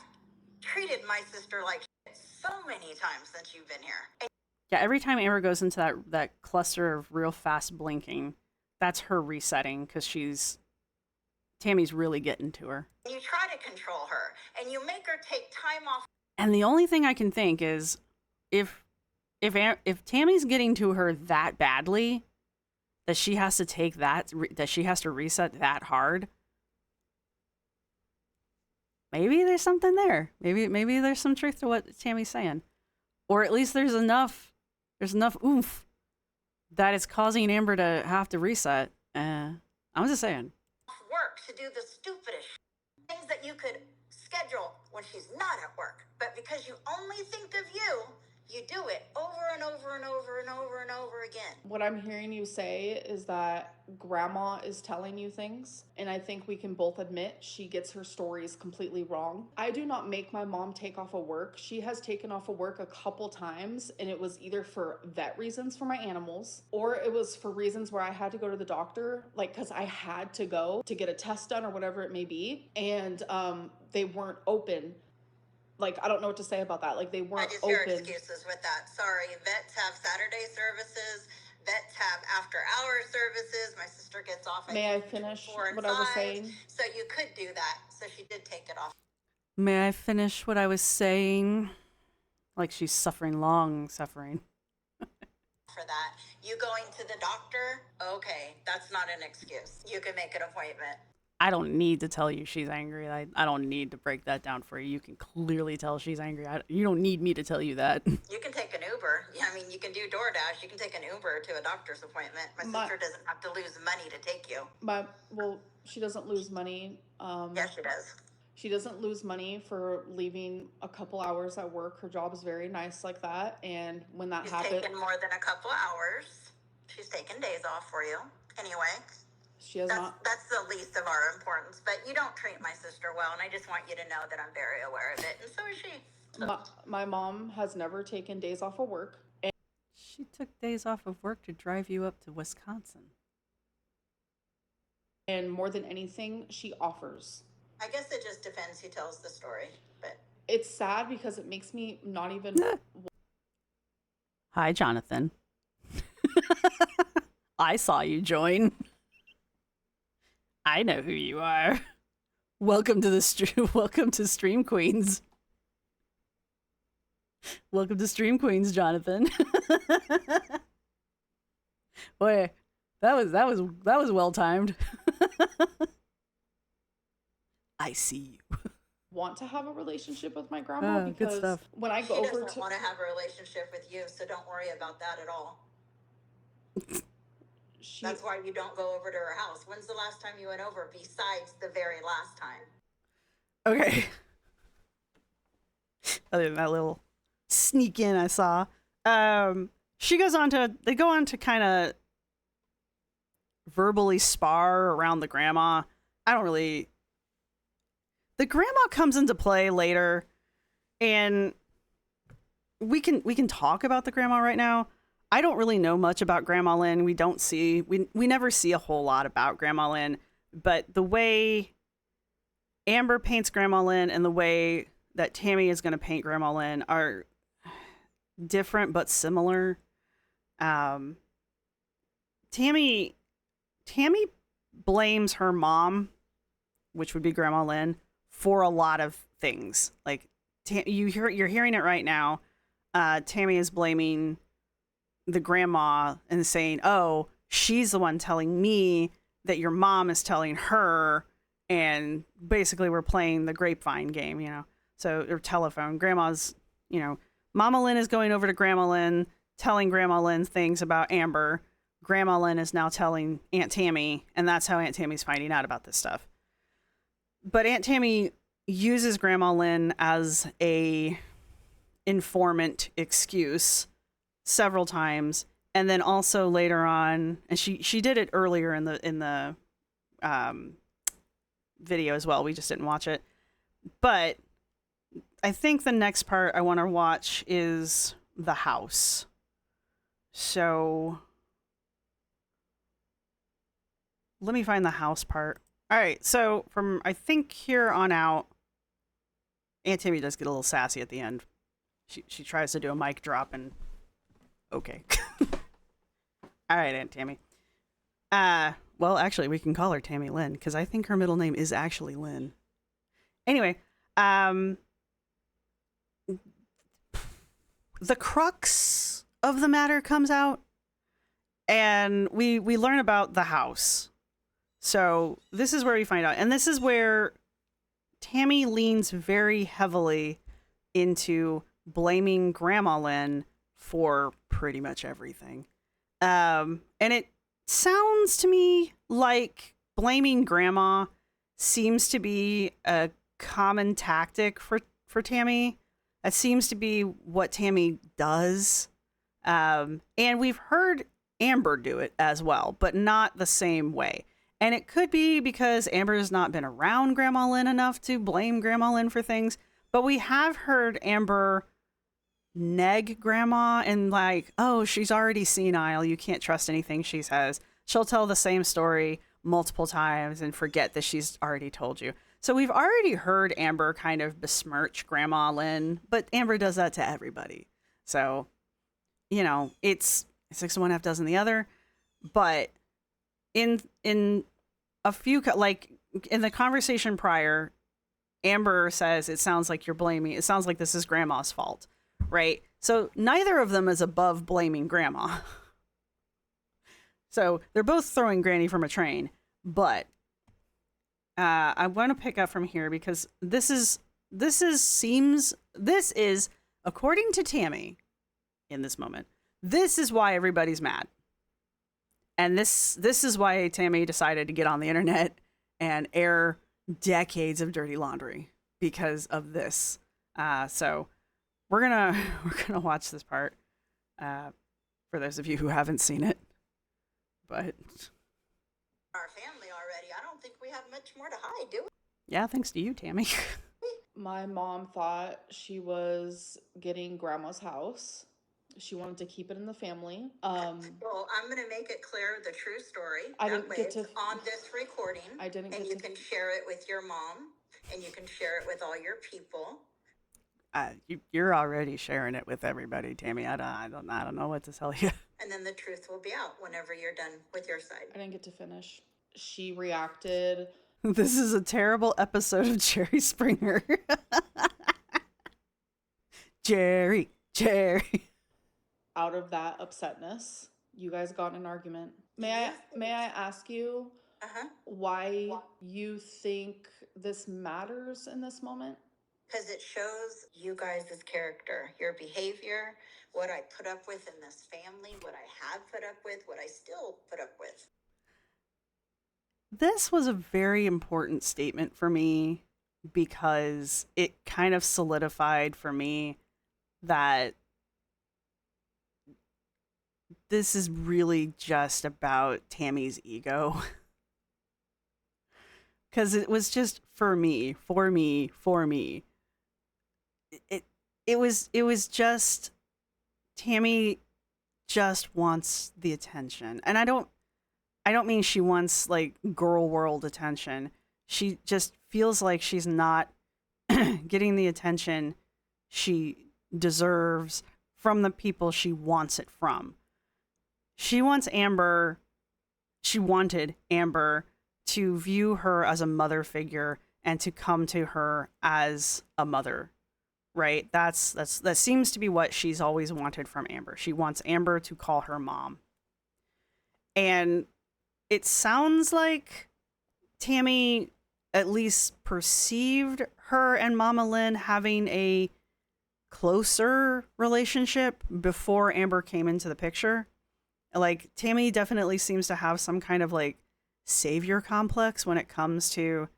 treated my sister like shit so many times since you've been here. And Yeah, every time Amber goes into that cluster of real fast blinking, that's her resetting, because Tammie's really getting to her. you try to control her, and you make her take time off. And the only thing I can think is, if Tammie's getting to her that badly, that she has to take that she has to reset that hard, maybe there's something there. Maybe there's some truth to what Tammie's saying, or at least there's enough oomph that it's causing Amber to have to reset. I'm just saying. Work to do the stupidest things that you could schedule when she's not at work, but because you only think of you, you do it over and over and over and over and over again. What I'm hearing you say is that grandma is telling you things, and I think we can both admit she gets her stories completely wrong. I do not make my mom take off of work. She has taken off of work a couple times, and it was either for vet reasons for my animals, or it was for reasons where I had to go to the doctor, like because I had to go to get a test done or whatever it may be, and they weren't open. Like, I don't know what to say about that. Like, they I weren't just hear open. excuses with that. Sorry, vets have Saturday services. Vets have after-hour services. My sister gets off at May I finish 4 and what 5, I was saying? so you could do that. So she did take it off May I finish what I was saying? Like she's long suffering. for that. You going to the doctor? Okay, that's not an excuse. You can make an appointment. I don't need to tell you she's angry. I don't need to break that down for you. You can clearly tell she's angry. You don't need me to tell you that. You can take an Uber. Yeah, I mean, you can do DoorDash. You can take an Uber to a doctor's appointment. My sister doesn't have to lose money to take you. Well, she doesn't lose money. Yes, she does. She doesn't lose money for leaving a couple hours at work. Her job is very nice like that. And when that She's happened, taken more than a couple hours. She's taken days off for you. Anyway, she has not. that's the least of our importance. But you don't treat my sister well, and I just want you to know that I'm very aware of it, and so is she. My mom has never taken days off of work. And She took days off of work to drive you up to Wisconsin. and more than anything, she offers. I guess it just depends who tells the story. But It's sad because it makes me not even. Hi, Jonathan. I saw you join. I know who you are. Welcome to welcome to Stream Queens. Welcome to Stream Queens, Jonathan. Boy, that was well timed. I see you. want to have a relationship with my grandma Good because stuff. when I She go over doesn't to want to have a relationship with you, so don't worry about that at all. That's why you don't go over to her house. When's the last time you went over besides the very last time? Okay. Other than that little sneak in I saw. They go on to kind of verbally spar around the grandma. The grandma comes into play later, and we can talk about the grandma right now. I don't really know much about Grandma Lynn. We never see a whole lot about Grandma Lynn, but the way Amber paints Grandma Lynn and the way that Tammie is going to paint Grandma Lynn are different but similar. Tammie blames her mom, which would be Grandma Lynn, for a lot of things. Like you're hearing it right now. Tammie is blaming the grandma and saying, "Oh, she's the one telling me that your mom is telling her," and basically we're playing the grapevine game, or telephone. Grandma's, Mama Lynn is going over to Grandma Lynn, telling Grandma Lynn things about Amber. Grandma Lynn is now telling Aunt Tammy, and that's how Aunt Tammy's finding out about this stuff. But Aunt Tammy uses Grandma Lynn as a informant excuse several times, and then also later on, and she did it earlier in the video as well. We just didn't watch it. But I think the next part I want to watch is the house. So let me find the house part. All right, so from I think here on out, Aunt Tammy does get a little sassy at the end. She tries to do a mic drop and okay. All right, Aunt Tammy. Well, actually, we can call her Tammy Lynn because I think her middle name is actually Lynn. Anyway, the crux of the matter comes out, and we learn about the house. So this is where we find out, and this is where Tammie leans very heavily into blaming Grandma Lynn for pretty much everything. And it sounds to me like blaming Grandma seems to be a common tactic for Tammie. That seems to be what Tammie does. And we've heard Amber do it as well, but not the same way. And it could be because Amber has not been around Grandma Lynn enough to blame Grandma Lynn for things. But we have heard Amber neg Grandma and like, oh, she's already senile. You can't trust anything she says. She'll tell the same story multiple times and forget that she's already told you. So we've already heard Amber kind of besmirch Grandma Lynn, but Amber does that to everybody. So, it's 6 of one, half dozen the other. But in a few, like in the conversation prior, Amber says, it sounds like you're blaming, it sounds like this is Grandma's fault, right? So neither of them is above blaming Grandma. So they're both throwing Granny from a train, but I want to pick up from here because this is according to Tammie in this moment, this is why everybody's mad. And this is why Tammie decided to get on the internet and air decades of dirty laundry because of this. So we're gonna watch this part for those of you who haven't seen it. But Our family already. I don't think we have much more to hide, do we? yeah, thanks to you, Tammie. my mom thought she was getting Grandma's house. She wanted to keep it in the family. Well, I'm going to make it clear the true story. I That didn't way get it's to- on this recording. I didn't and get you to- can share it with your mom, and you can share it with all your people. You're already sharing it with everybody, Tammie. I don't know what to tell you. And then the truth will be out whenever you're done with your side. I didn't get to finish. She reacted. This is a terrible episode of Jerry Springer. Jerry. Out of that upsetness, you guys got in an argument. May I ask you Uh-huh. why you think this matters in this moment? because it shows you guys' character, your behavior, what I put up with in this family, what I have put up with, what I still put up with. This was a very important statement for me because it kind of solidified for me that this is really just about Tammie's ego. Because it was just for me. It was just Tammie just wants the attention. And I don't mean she wants like girl world attention. She just feels like she's not getting the attention she deserves from the people she wants it from. She wanted Amber to view her as a mother figure and to come to her as a mother. Right? That seems to be what she's always wanted from Amber. She wants Amber to call her mom. And it sounds like Tammie at least perceived her and Mama Lynn having a closer relationship before Amber came into the picture. Like, Tammie definitely seems to have some kind of like savior complex when it comes to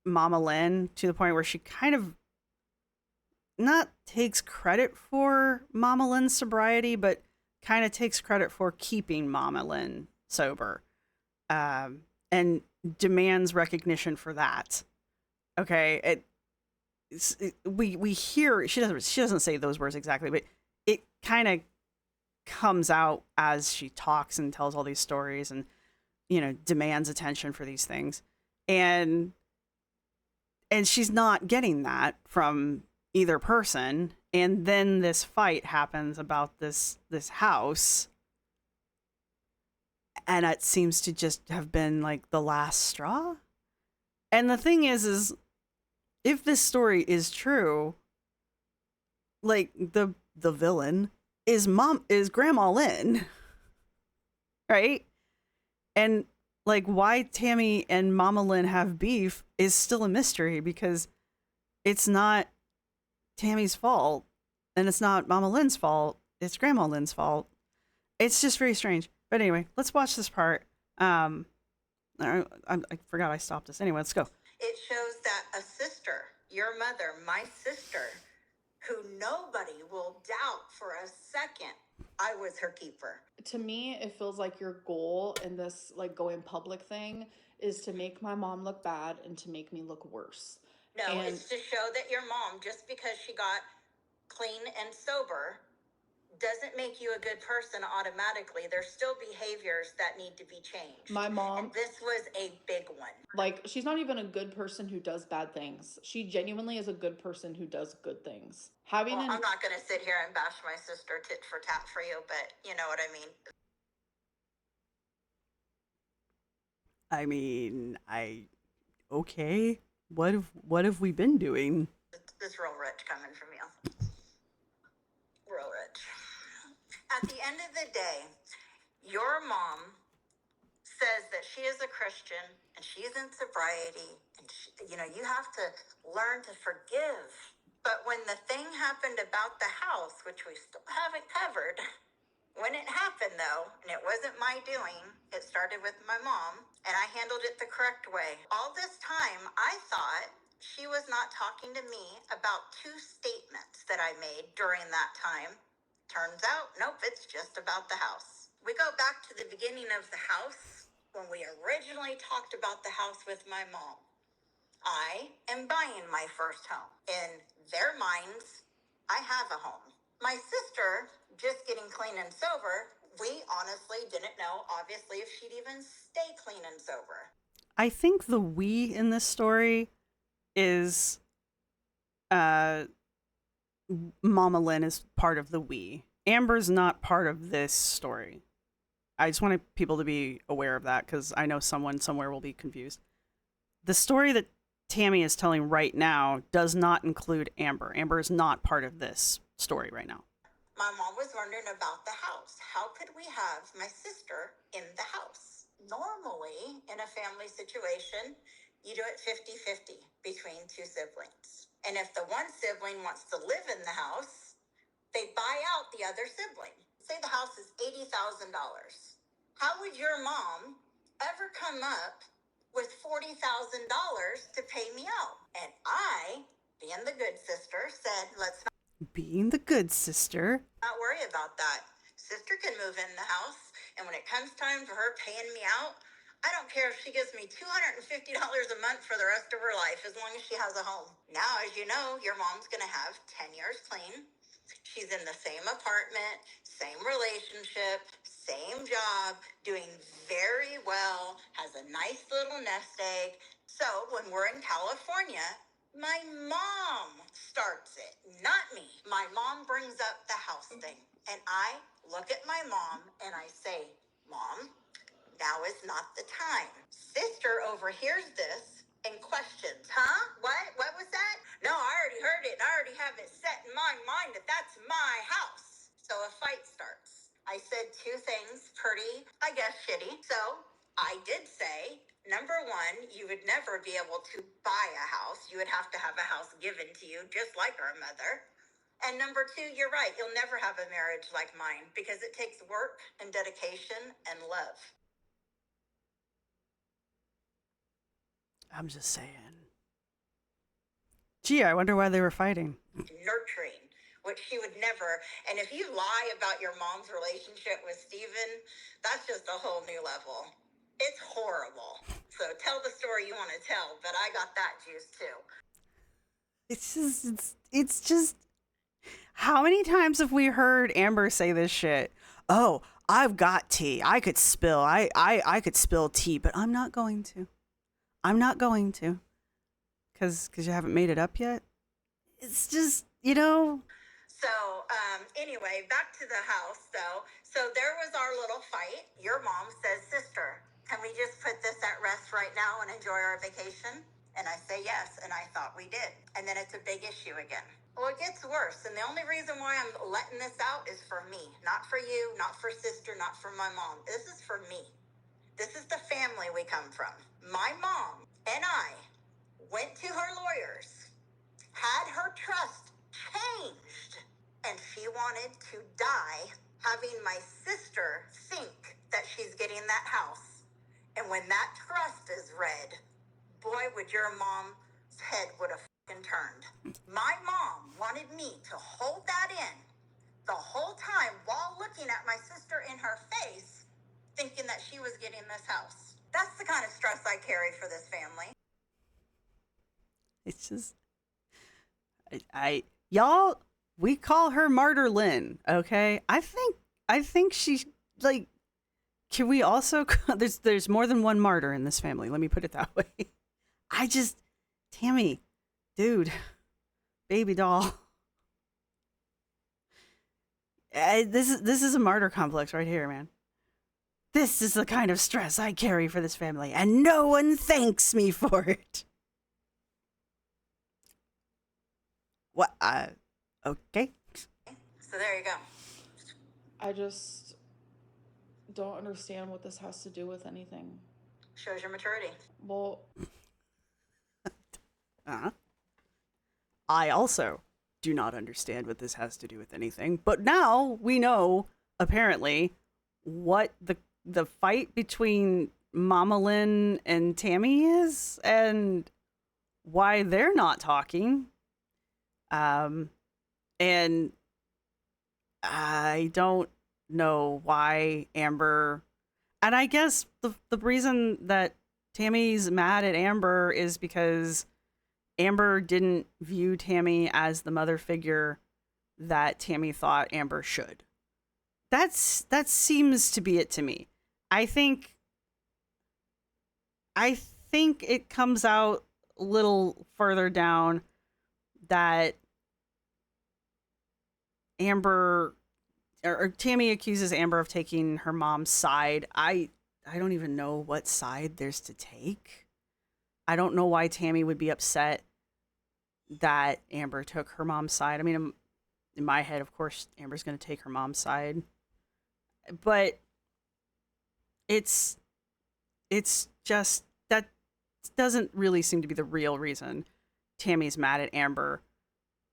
Mama Lynn, to the point where she kind of not takes credit for Mama Lynn's sobriety, but kind of takes credit for keeping Mama Lynn sober, and demands recognition for that. Okay, we hear she doesn't say those words exactly, but it kind of comes out as she talks and tells all these stories, and demands attention for these things, and she's not getting that from either person. And then this fight happens about this house, and it seems to just have been like the last straw. And the thing is if this story is true, like the villain is Grandma Lynn, right? And like why Tammie and Mama Lynn have beef is still a mystery, because it's not Tammie's fault, and it's not Mama Lynn's fault. It's Grandma Lynn's fault. It's just very strange. But anyway, let's watch this part. I forgot I stopped this. Anyway, let's go. It shows that a sister, your mother, my sister, who nobody will doubt for a second, I was her keeper. To me, it feels like your goal in this like going public thing is to make my mom look bad and to make me look worse. No, And it's to show that your mom, just because she got clean and sober, doesn't make you a good person automatically. There's still behaviors that need to be changed. my mom, And this was a big one. like, she's not even a good person who does bad things. She genuinely is a good person who does good things. Well, I'm not going to sit here and bash my sister tit for tat for you, but you know what I mean. Okay. What have we been doing? It's real rich coming from you. Real rich. At the end of the day, your mom says that she is a Christian and she's in sobriety, and you have to learn to forgive. But when the thing happened about the house, which we still haven't covered, when it happened though, and it wasn't my doing, it started with my mom, and I handled it the correct way. All this time, I thought she was not talking to me about two statements that I made during that time. Turns out, nope, it's just about the house. We go back to the beginning of the house when we originally talked about the house with my mom. I am buying my first home. In their minds, I have a home. My sister, just getting clean and sober, we honestly didn't know, obviously, if she'd even stay clean and sober. I think the we in this story is Mama Lynn is part of the we. Amber's not part of this story. I just wanted people to be aware of that, because I know someone somewhere will be confused. The story that Tammie is telling right now does not include Amber. Amber is not part of this story right now. My mom was wondering about the house. How could we have my sister in the house? Normally, in a family situation, You do it 50-50 between two siblings. And if the one sibling wants to live in the house, they buy out the other sibling. Say the house is $80,000. How would your mom ever come up with $40,000 to pay me out? And I, being the good sister, said, let's Being the good sister. not worry about that. Sister can move in the house, and when it comes time for her paying me out, I don't care if she gives me $250 a month for the rest of her life, as long as she has a home. Now, as you know, your mom's gonna have 10 years clean. She's in the same apartment, same relationship, same job, doing very well, has a nice little nest egg. So when we're in California, my mom starts it, not me. My mom brings up the house thing. And I look at my mom and I say, Mom, now is not the time. Sister overhears this and questions, huh? What was that? No, I already heard it and I already have it set in my mind that that's my house. So a fight starts. I said two things pretty, I guess, shitty. So I did say, number one, you would never be able to buy a house. You would have to have a house given to you, just like our mother. And number two, you're right. You'll never have a marriage like mine because it takes work and dedication and love. I'm just saying. Gee, I wonder why they were fighting. Nurturing, which she would never. And if you lie about your mom's relationship with Steven, that's just a whole new level. It's horrible. So tell the story you want to tell, but I got that juice too. It's just how many times have we heard Amber say this shit? Oh, I've got tea. I could spill. I could spill tea, but I'm not going to. I'm not going to. Cause you haven't made it up yet. It's just, you know. So anyway, back to the house though. So there was our little fight. Your mom says, sister, can we just put this at rest right now and enjoy our vacation? And I say yes, and I thought we did. And then it's a big issue again. Well, it gets worse. And the only reason why I'm letting this out is for me. Not for you, not for sister, not for my mom. This is for me. This is the family we come from. My mom and I went to her lawyers, had her trust changed, and she wanted to die having my sister think that she's getting that house. And when that trust is read, boy, would your mom's head would have fucking turned. My mom wanted me to hold that in the whole time while looking at my sister in her face, thinking that she was getting this house. That's the kind of stress I carry for this family. It's just, y'all, we call her Martyr Lynn, okay? I think she, like, can we also, there's more than one martyr in this family, let me put it that way. Tammie, dude, baby doll. This is a martyr complex right here, man. This is the kind of stress I carry for this family, and no one thanks me for it. What? Okay. So there you go. I just don't understand what this has to do with anything. Shows your maturity. Well, I also do not understand what this has to do with anything, but now we know, apparently, what the fight between Mama Lynn and Tammie is, and why they're not talking. And I don't know why Amber, and I guess the reason that Tammie's mad at Amber is because Amber didn't view Tammie as the mother figure that Tammie thought Amber should. That seems to be it to me. I think it comes out a little further down that Amber or Tammie accuses Amber of taking her mom's side. I don't even know what side there's to take. I don't know why Tammie would be upset that Amber took her mom's side. I mean, in my head, of course, Amber's going to take her mom's side. But it's just that doesn't really seem to be the real reason Tammie's mad at Amber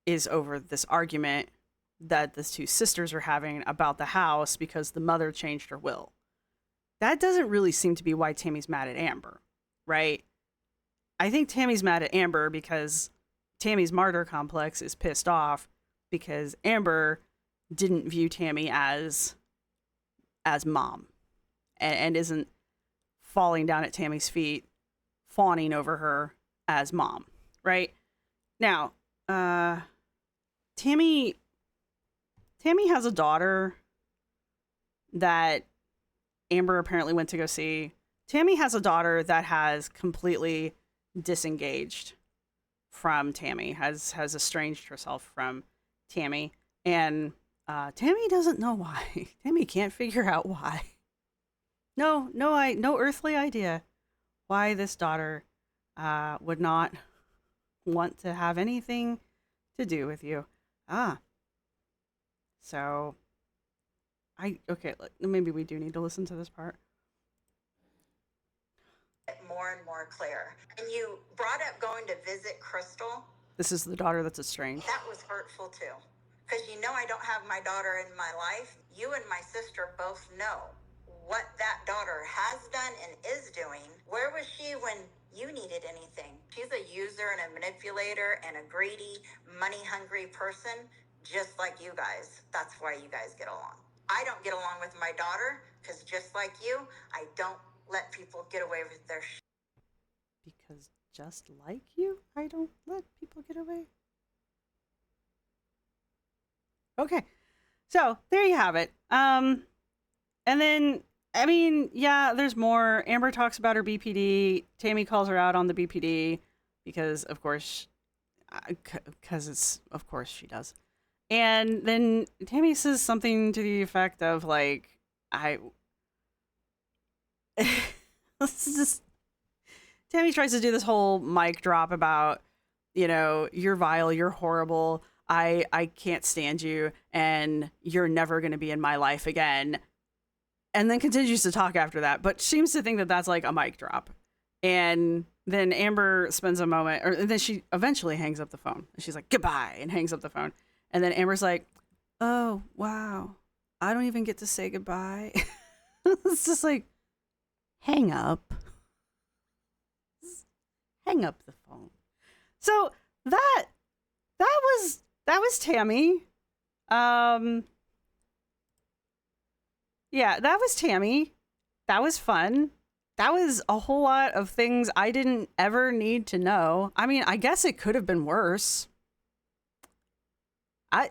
is over this argument that the two sisters are having about the house because the mother changed her will. That doesn't really seem to be why Tammie's mad at Amber, right? I think Tammie's mad at Amber because Tammie's martyr complex is pissed off because Amber didn't view Tammie as mom and isn't falling down at Tammie's feet, fawning over her as mom, right? Now, Tammie has a daughter that Amber apparently went to go see. Tammie has a daughter that has completely disengaged from Tammie, has estranged herself from Tammie, and Tammie doesn't know why. Tammie can't figure out why. No earthly idea why this daughter would not want to have anything to do with you. So maybe we do need to listen to this part. More and more clear. And you brought up going to visit Crystal. This is the daughter that's estranged. That was hurtful too. Because you know I don't have my daughter in my life. You and my sister both know what that daughter has done and is doing. Where was she when you needed anything? She's a user and a manipulator and a greedy, money-hungry person, just like you guys. That's why you guys get along. I don't get along with my daughter because just like you, I don't let people get away with their shit. Because just like you, I don't let people get away. Okay, so there you have it. And then, I mean, yeah, there's more. Amber talks about her BPD. Tammie calls her out on the BPD because, of course, of course she does. And then Tammie says something to the effect of, like, Tammie tries to do this whole mic drop about, you know, you're vile, you're horrible, I can't stand you, and you're never going to be in my life again. And then continues to talk after that, but seems to think that that's like a mic drop. And then Amber spends a moment, or then she eventually hangs up the phone. She's like, goodbye, and hangs up the phone. And then Amber's like, oh, wow, I don't even get to say goodbye. It's just like, hang up. Hang up the phone. So that was Tammie. Yeah, that was Tammie. That was fun. That was a whole lot of things I didn't ever need to know. I mean, I guess it could have been worse.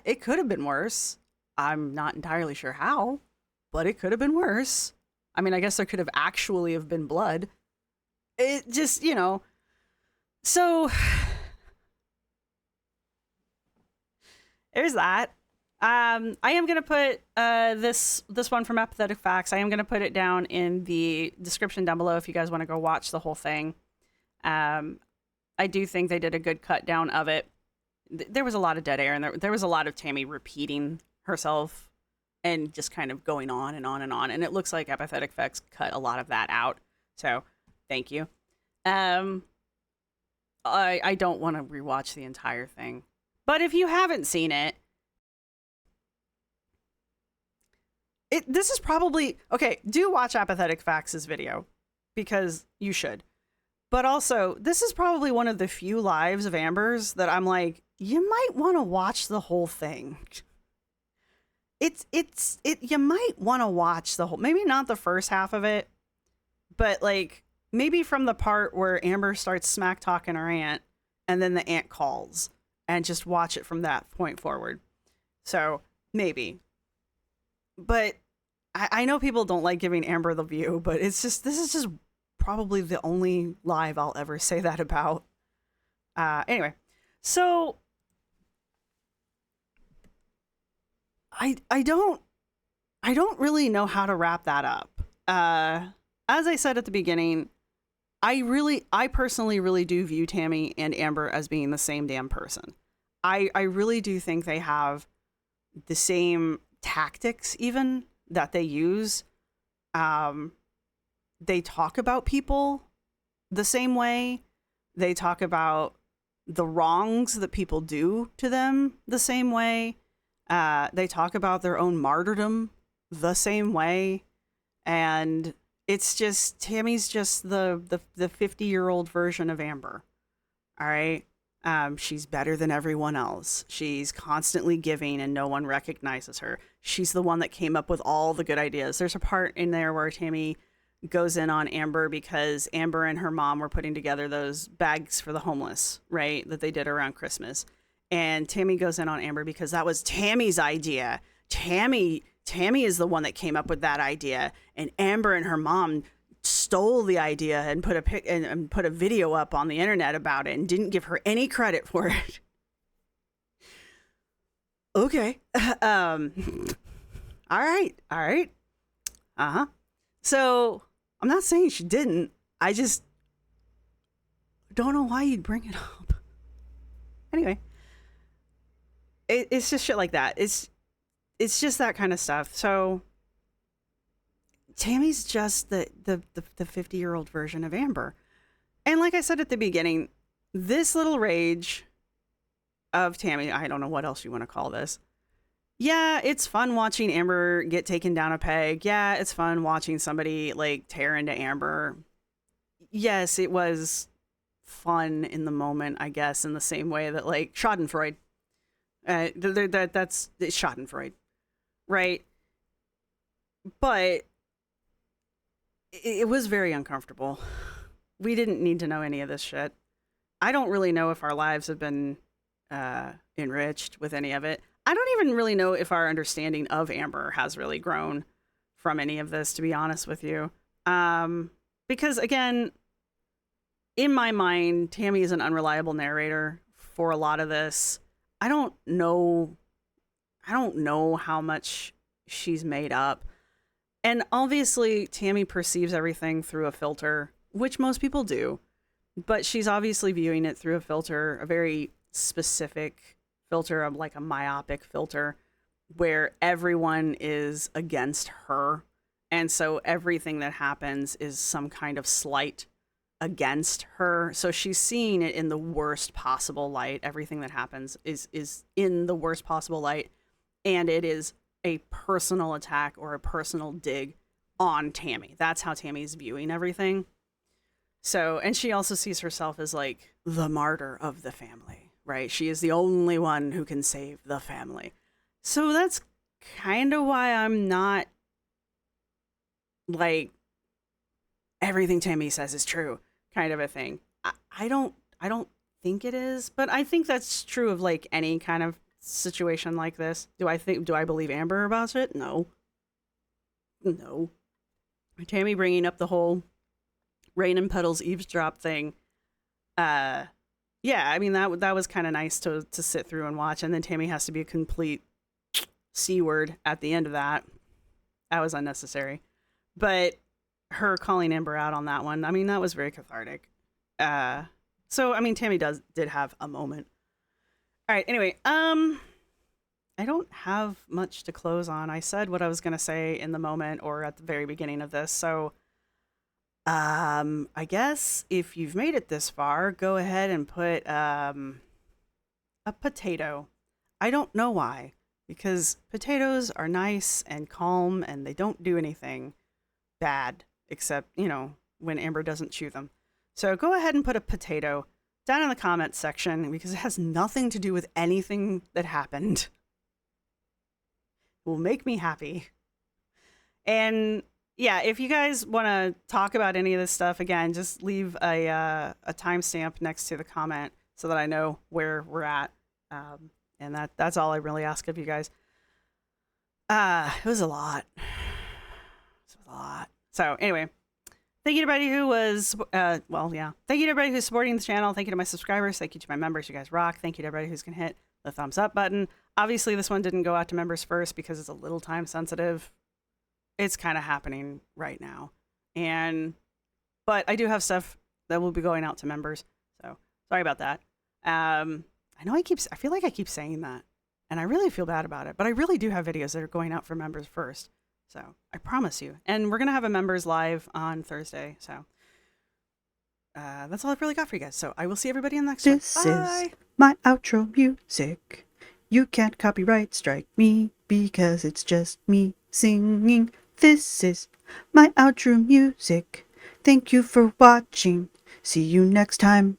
It could have been worse. I'm not entirely sure how, but it could have been worse. I mean, I guess there could have actually have been blood. It just, you know. So there's that. I am going to put this one from Apathetic Facts. I am going to put it down in the description down below if you guys want to go watch the whole thing. I do think they did a good cut down of it. There was a lot of dead air, and there was a lot of Tammie repeating herself and just kind of going on and on and on. And it looks like Apathetic Facts cut a lot of that out. So thank you. I don't want to rewatch the entire thing. But if you haven't seen it, this is probably... Okay, do watch Apathetic Facts' video, because you should. But also, this is probably one of the few lives of Amber's that I'm like, you might want to watch the whole thing. You might want to watch the whole... Maybe not the first half of it, but like, maybe from the part where Amber starts smack-talking her aunt, and then the aunt calls, and just watch it from that point forward. So, maybe. But I know people don't like giving Amber the view, but this is just probably the only live I'll ever say that about. Anyway, so I don't really know how to wrap that up. As I said at the beginning, I personally really do view Tammie and Amber as being the same damn person. I really do think they have the same tactics even that they use. They talk about people the same way they talk about the wrongs that people do to them the same way. They talk about their own martyrdom the same way. And it's just, Tammie's just the 50-year-old version of Amber. All right. She's better than everyone else. She's constantly giving and no one recognizes her. She's the one that came up with all the good ideas. There's a part in there where Tammie goes in on Amber because Amber and her mom were putting together those bags for the homeless, right? That they did around Christmas. And Tammie goes in on Amber because that was Tammie's idea. Tammie is the one that came up with that idea. And Amber and her mom stole the idea and put a video up on the internet about it and didn't give her any credit for it. Okay. All right. Uh-huh. So I'm not saying she didn't. I just don't know why you'd bring it up. Anyway, it's just shit like that. It's just that kind of stuff. So Tammie's just the 50-year-old version of Amber. And like I said at the beginning, this little rage of Tammie, I don't know what else you want to call this. Yeah, it's fun watching Amber get taken down a peg. Yeah, it's fun watching somebody like tear into Amber. Yes, it was fun in the moment, I guess, in the same way that like Schadenfreude. That's Schadenfreude, right? But it was very uncomfortable. We didn't need to know any of this shit. I don't really know if our lives have been enriched with any of it. I don't even really know if our understanding of Amber has really grown from any of this, to be honest with you. Because again, in my mind, Tammie is an unreliable narrator for a lot of this. I don't know how much she's made up. And obviously, Tammie perceives everything through a filter, which most people do. But she's obviously viewing it through a filter, a very specific filter, of like a myopic filter, where everyone is against her. And so everything that happens is some kind of slight against her. So she's seeing it in the worst possible light. Everything that happens is in the worst possible light. And it is a personal attack or a personal dig on Tammie. That's how Tammie's viewing everything. So, and she also sees herself as like the martyr of the family, right? She is the only one who can save the family. So that's kind of why I'm not like everything Tammie says is true kind of a thing. I don't think it is, but I think that's true of like any kind of situation like this. Do I believe Amber about it? No. Tammie bringing up the whole Rain and Puddles eavesdrop thing. Yeah, I mean that was kind of nice to sit through and watch, and then Tammie has to be a complete C word at the end of that. That was unnecessary. But her calling Amber out on that one, I mean, that was very cathartic. So I mean, Tammie did have a moment. All right, anyway, I don't have much to close on. I said what I was going to say in the moment or at the very beginning of this. So I guess if you've made it this far, go ahead and put a potato. I don't know why, because potatoes are nice and calm and they don't do anything bad except, when Amber doesn't chew them. So go ahead and put a potato down in the comments section because it has nothing to do with anything that happened. It will make me happy. And yeah, if you guys want to talk about any of this stuff, again, just leave a timestamp next to the comment so that I know where we're at. And that's all I really ask of you guys. It was a lot. So anyway, thank you to everybody who was, thank you to everybody who's supporting the channel. Thank you to my subscribers. Thank you to my members. You guys rock. Thank you to everybody who's going to hit the thumbs up button. Obviously, this one didn't go out to members first because it's a little time sensitive. It's kind of happening right now. But I do have stuff that will be going out to members. So sorry about that. I feel like I keep saying that and I really feel bad about it, but I really do have videos that are going out for members first. So I promise you. And we're going to have a members live on Thursday. So that's all I've really got for you guys. So I will see everybody in the next one. This Bye. is my outro music. You can't copyright strike me because it's just me singing. This is my outro music. Thank you for watching. See you next time.